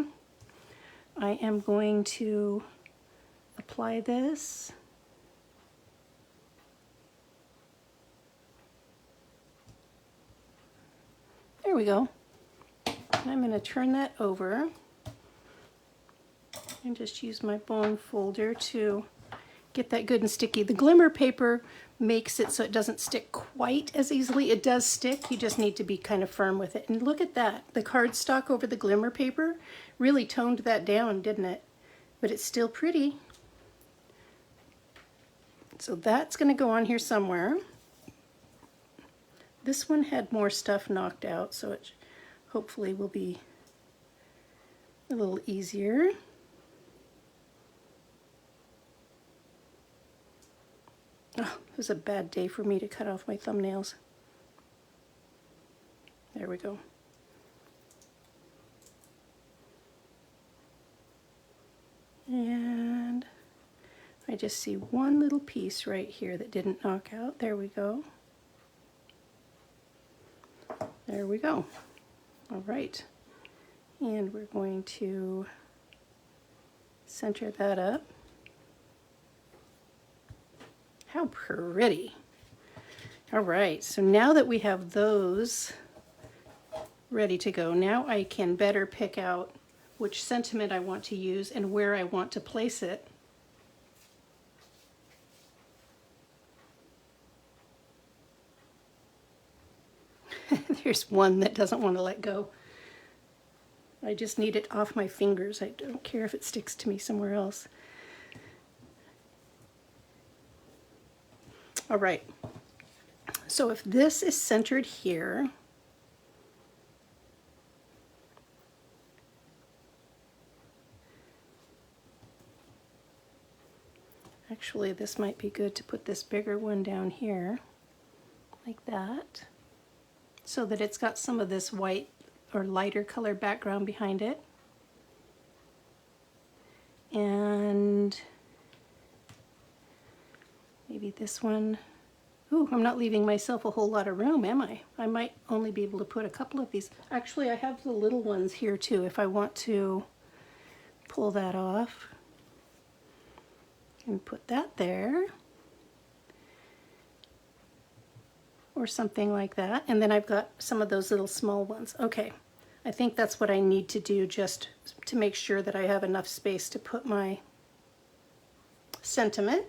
I am going to apply this. There we go. I'm going to turn that over and just use my bone folder to get that good and sticky. The glimmer paper makes it so it doesn't stick quite as easily. It does stick, you just need to be kind of firm with it. And look at that, the cardstock over the glimmer paper really toned that down, didn't it? But it's still pretty. So that's going to go on here somewhere. This one had more stuff knocked out, so it hopefully will be a little easier. Oh, it was a bad day for me to cut off my thumbnails. There we go. And I just see one little piece right here that didn't knock out. There we go. There we go. All right. And we're going to center that up. How pretty. All right, so now that we have those ready to go, now I can better pick out which sentiment I want to use and where I want to place it. There's one that doesn't want to let go. I just need it off my fingers. I don't care if it sticks to me somewhere else. All right. So if this is centered here, actually this might be good to put this bigger one down here, like that, so that it's got some of this white or lighter color background behind it. And maybe this one. Ooh, I'm not leaving myself a whole lot of room, am I? I might only be able to put a couple of these. Actually, I have the little ones here too if I want to pull that off. And put that there. Or something like that. And then I've got some of those little small ones. Okay, I think that's what I need to do just to make sure that I have enough space to put my sentiment.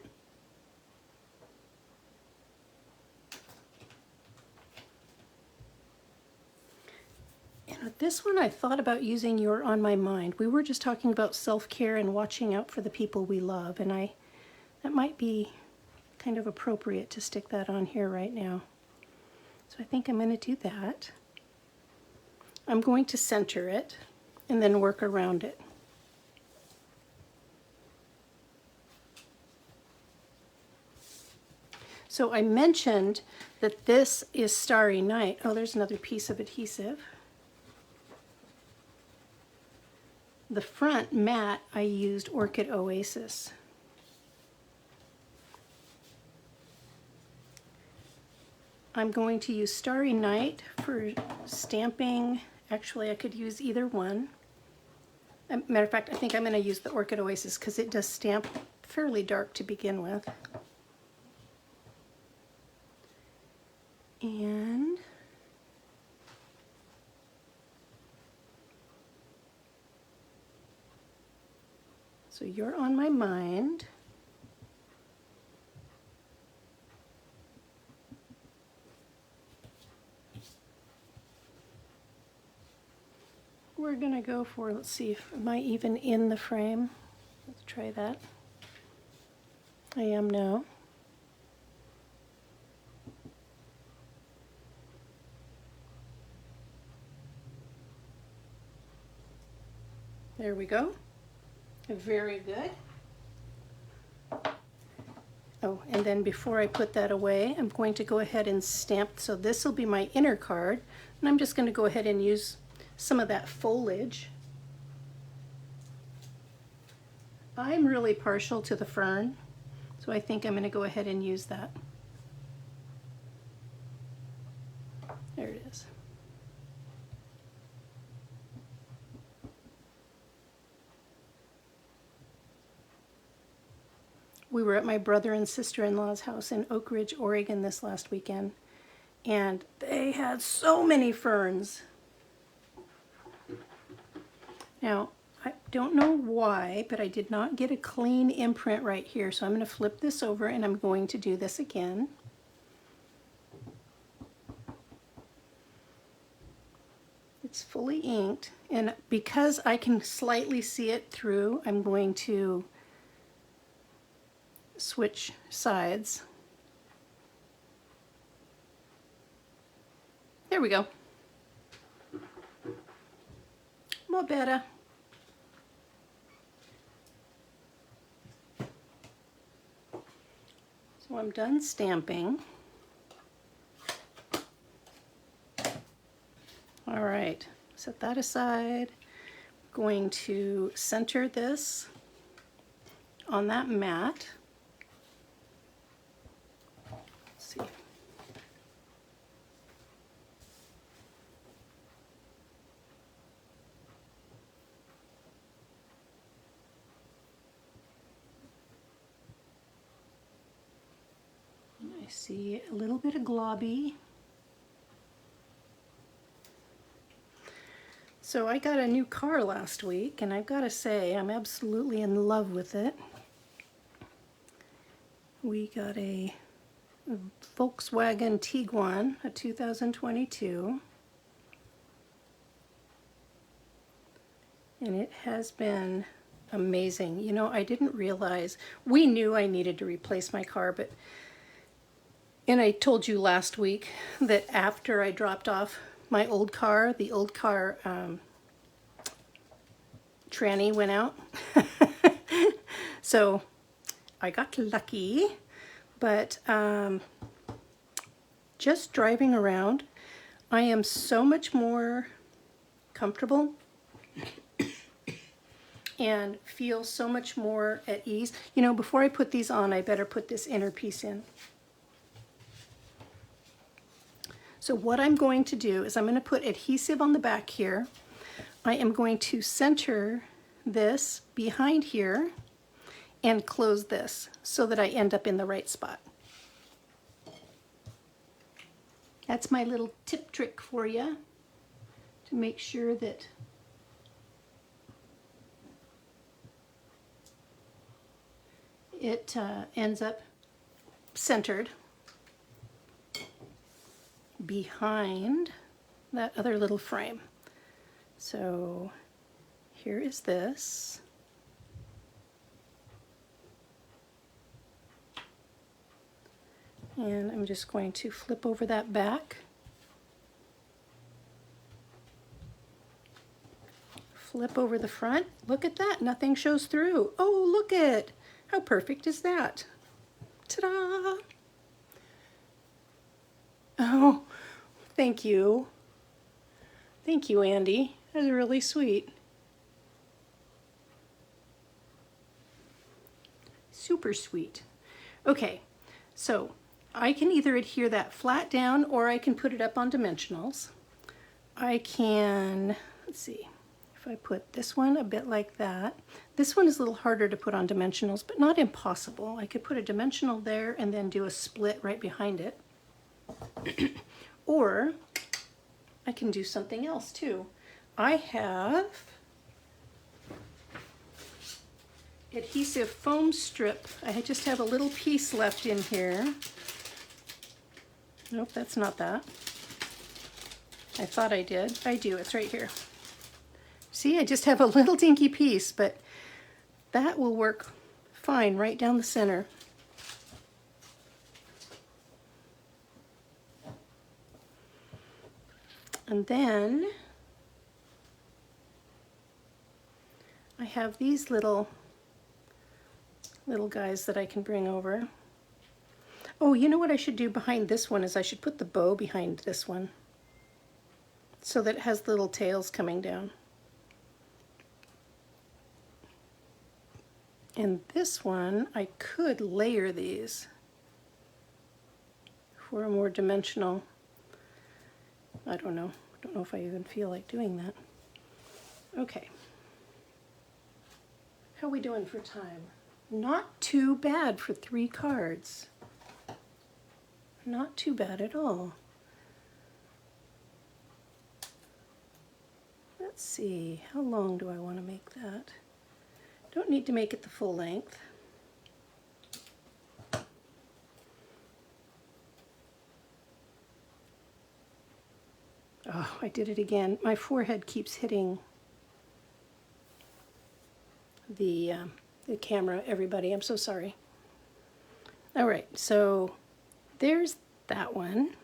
This one I thought about using You're on My Mind. We were just talking about self-care and watching out for the people we love, and that might be kind of appropriate to stick that on here right now. So I think I'm going to do that. I'm going to center it and then work around it. So I mentioned that this is Starry Night. Oh, there's another piece of adhesive. The front mat, I used Orchid Oasis. I'm going to use Starry Night for stamping. Actually, I could use either one. Matter of fact, I think I'm going to use the Orchid Oasis because it does stamp fairly dark to begin with. And so You're on My Mind. We're going to go for, let's see, am I even in the frame? Let's try that. I am now. There we go. Very good. Oh, and then before I put that away, I'm going to go ahead and stamp. So this will be my inner card, and I'm just going to go ahead and use some of that foliage. I'm really partial to the fern, so I think I'm going to go ahead and use that. There it is. We were at my brother and sister-in-law's house in Oak Ridge, Oregon this last weekend, and they had so many ferns. Now, I don't know why, but I did not get a clean imprint right here, so I'm going to flip this over and I'm going to do this again. It's fully inked, and because I can slightly see it through, I'm going to switch sides. There we go. More better. So I'm done stamping. All right, set that aside. I'm going to center this on that mat. Let's see. I see a little bit of globby. So I got a new car last week, and I've got to say I'm absolutely in love with it. We got a Volkswagen Tiguan, a 2022. and it has been amazing. You know, I didn't realize, we knew I needed to replace my car, and I told you last week that after I dropped off my old car, the old car tranny went out. So I got lucky, but just driving around, I am so much more comfortable and feel so much more at ease. You know, before I put these on, I better put this inner piece in. So what I'm going to do is I'm going to put adhesive on the back here. I am going to center this behind here and close this so that I end up in the right spot. That's my little tip trick for you to make sure that it ends up centered behind that other little frame. So here is this. And I'm just going to flip over that back. Flip over the front. Look at that, nothing shows through. Oh, look at, how perfect is that? Ta-da! Oh, thank you. Thank you, Andy. That was really sweet. Super sweet. Okay, so I can either adhere that flat down or I can put it up on dimensionals. I can, let's see, if I put this one a bit like that. This one is a little harder to put on dimensionals, but not impossible. I could put a dimensional there and then do a split right behind it. Or I can do something else too. I have adhesive foam strip. I just have a little piece left in here. Nope, that's not that. I thought I did. I do, it's right here. See, I just have a little dinky piece, but that will work fine right down the center. And then I have these little guys that I can bring over. Oh, you know what I should do behind this one is I should put the bow behind this one so that it has little tails coming down. And this one, I could layer these for a more dimensional, I don't know if I even feel like doing that. Okay. How are we doing for time? Not too bad for 3 cards. Not too bad at all. Let's see, how long do I want to make that? Don't need to make it the full length. Oh, I did it again. My forehead keeps hitting the camera, everybody. I'm so sorry. All right, so there's that one.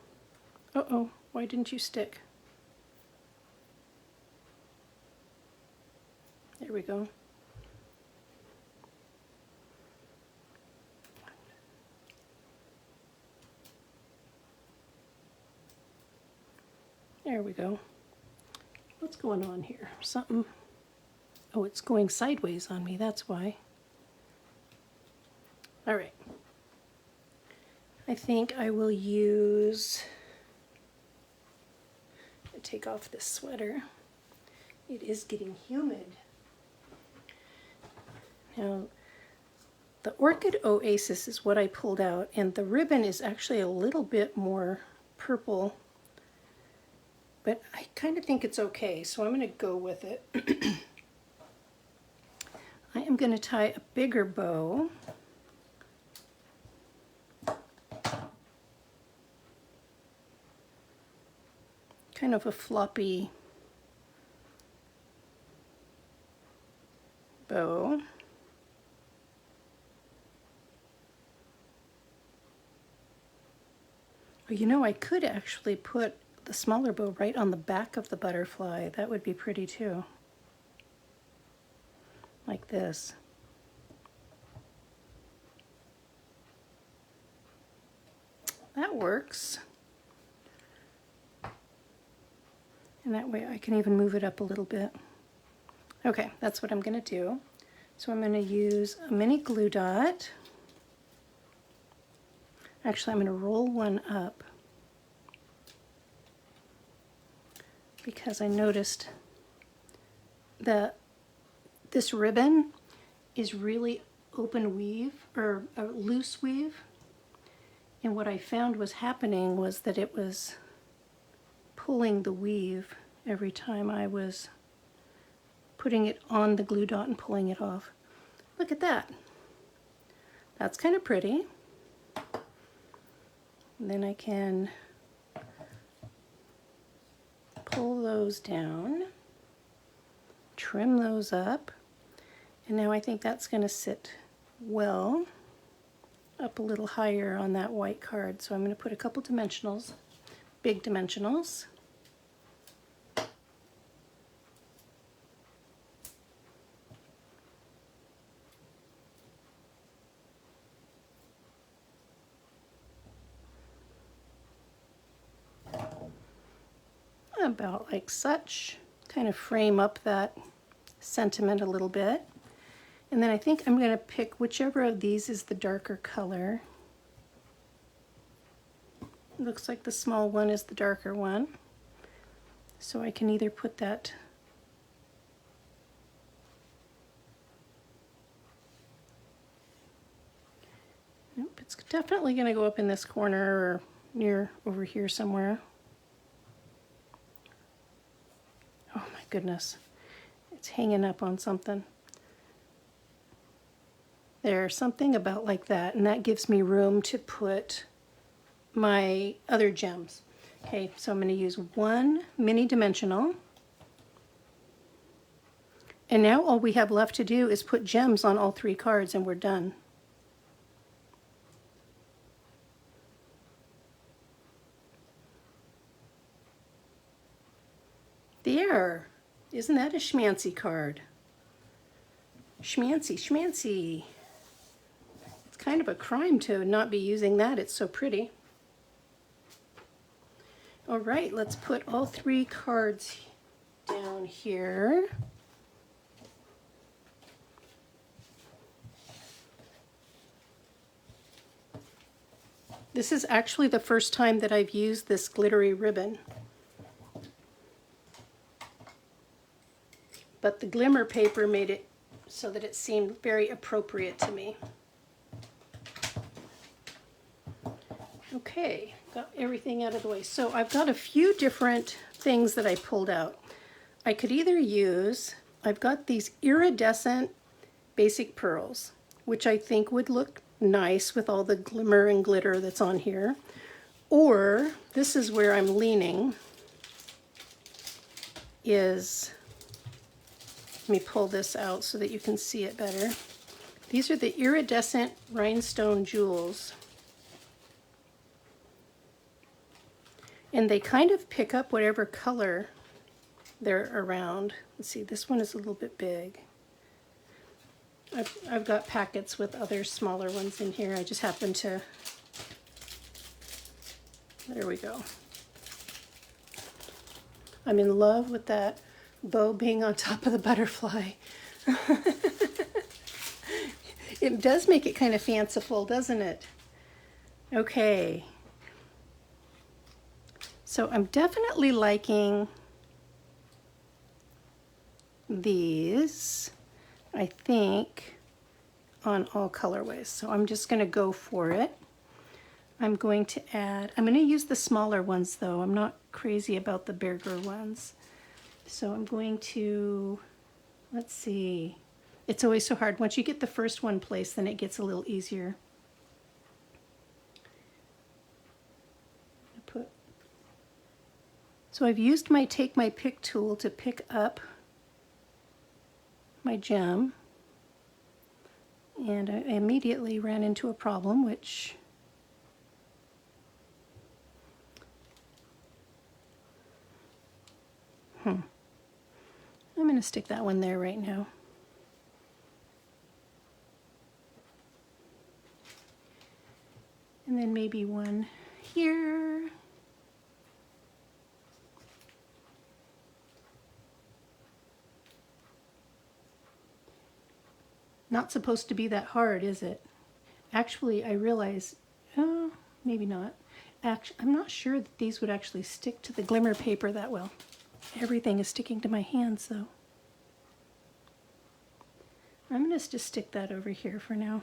Uh-oh, why didn't you stick? There we go. There we go. What's going on here? Something. Oh, it's going sideways on me, that's why. All right. I think I will use, take off this sweater. It is getting humid. Now, the Orchid Oasis is what I pulled out, and the ribbon is actually a little bit more purple, but I kind of think it's okay, so I'm going to go with it. I am going to tie a bigger bow. Kind of a floppy bow. You know, I could actually put the smaller bow right on the back of the butterfly. That would be pretty too. Like this. That works. And that way I can even move it up a little bit. Okay, that's what I'm going to do. So I'm going to use a mini glue dot. Actually, I'm going to roll one up because I noticed that this ribbon is really open weave or a loose weave. And what I found was happening was that it was pulling the weave every time I was putting it on the glue dot and pulling it off. Look at that. That's kind of pretty. And then I can pull those down, trim those up, and now I think that's going to sit well up a little higher on that white card. So I'm going to put a couple dimensionals, big dimensionals. About like such, kind of frame up that sentiment a little bit. And then I think I'm going to pick whichever of these is the darker color. Looks like the small one is the darker one. So I can either put that nope, it's definitely going to go up in this corner or near over here somewhere. Oh my goodness, it's hanging up on something. There's something about like that, and that gives me room to put my other gems. Okay, so I'm going to use one mini dimensional. And now all we have left to do is put gems on all three cards and we're done. There! Isn't that a schmancy card? Schmancy, schmancy. It's kind of a crime to not be using that. It's so pretty. All right, let's put all three cards down here. This is actually the first time that I've used this glittery ribbon. But the glimmer paper made it so that it seemed very appropriate to me. Okay, got everything out of the way. So I've got a few different things that I pulled out. I could either use, I've got these iridescent basic pearls, which I think would look nice with all the glimmer and glitter that's on here. Or, this is where I'm leaning, is, let me pull this out so that you can see it better. These are the iridescent rhinestone jewels. And they kind of pick up whatever color they're around. Let's see, this one is a little bit big. I've got packets with other smaller ones in here. I just happen to, there we go. I'm in love with that bow being on top of the butterfly. It does make it kind of fanciful, doesn't it? Okay. So I'm definitely liking these, I think, on all colorways. So I'm just going to go for it. I'm going to add, I'm going to use the smaller ones though. I'm not crazy about the bigger ones. So I'm going to, let's see. It's always so hard. Once you get the first one placed, then it gets a little easier. So I've used my Take My Pick tool to pick up my gem. And I immediately ran into a problem, which I'm going to stick that one there right now. And then maybe one here. Not supposed to be that hard, is it? Actually, I realize, oh, maybe not. I'm not sure that these would actually stick to the glimmer paper that well. Everything is sticking to my hands, though. I'm going to just stick that over here for now.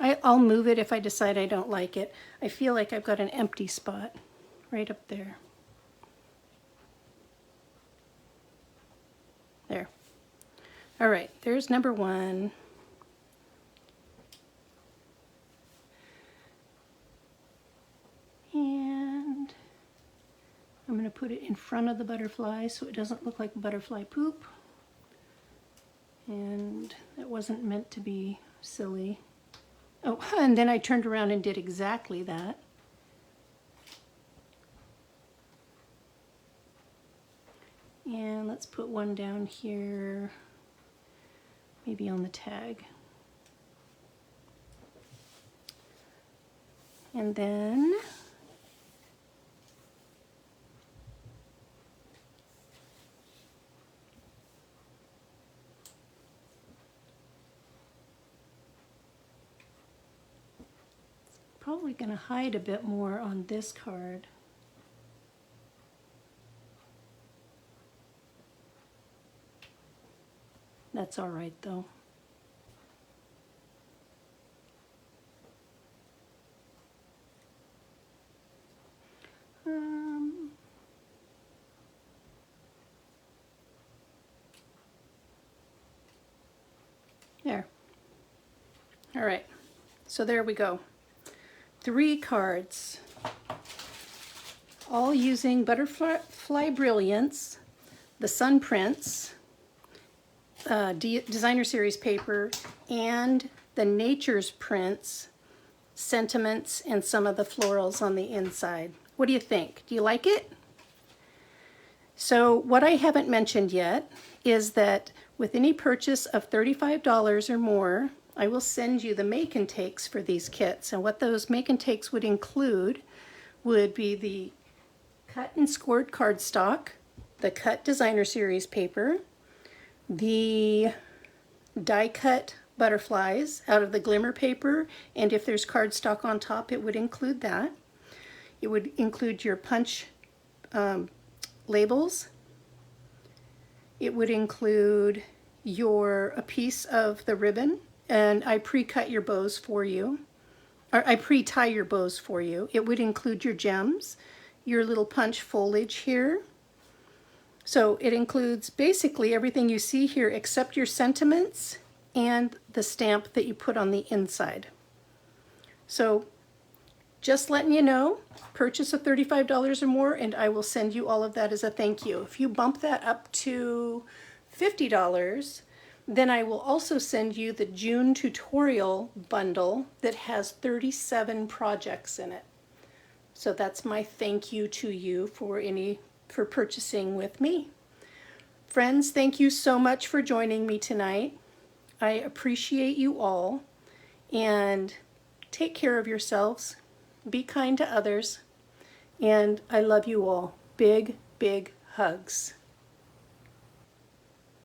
I'll move it if I decide I don't like it. I feel like I've got an empty spot right up there. There. All right, there's number one. And I'm going to put it in front of the butterfly so it doesn't look like butterfly poop. And that wasn't meant to be silly. Oh, and then I turned around and did exactly that. And let's put one down here, maybe on the tag. And then probably going to hide a bit more on this card. That's all right though. There. All right, so there we go. 3 cards, all using Butterfly Brilliance, the Sun Prints, Designer Series paper, and the Nature's Prints, sentiments, and some of the florals on the inside. What do you think? Do you like it? So what I haven't mentioned yet is that with any purchase of $35 or more, I will send you the make and takes for these kits. And what those make and takes would include would be the cut and scored cardstock, the cut Designer Series paper, the die cut butterflies out of the glimmer paper, and if there's cardstock on top, it would include that. It would include your punch labels. It would include a piece of the ribbon, and I pre-cut your bows for you, or I pre-tie your bows for you. It would include your gems, your little punch foliage here. So it includes basically everything you see here except your sentiments and the stamp that you put on the inside. So just letting you know, purchase of $35 or more and I will send you all of that as a thank you. If you bump that up to $50, then I will also send you the June tutorial bundle that has 37 projects in it. So that's my thank you to you for purchasing with me. Friends, thank you so much for joining me tonight. I appreciate you all, and take care of yourselves. Be kind to others, and I love you all. Big, big hugs.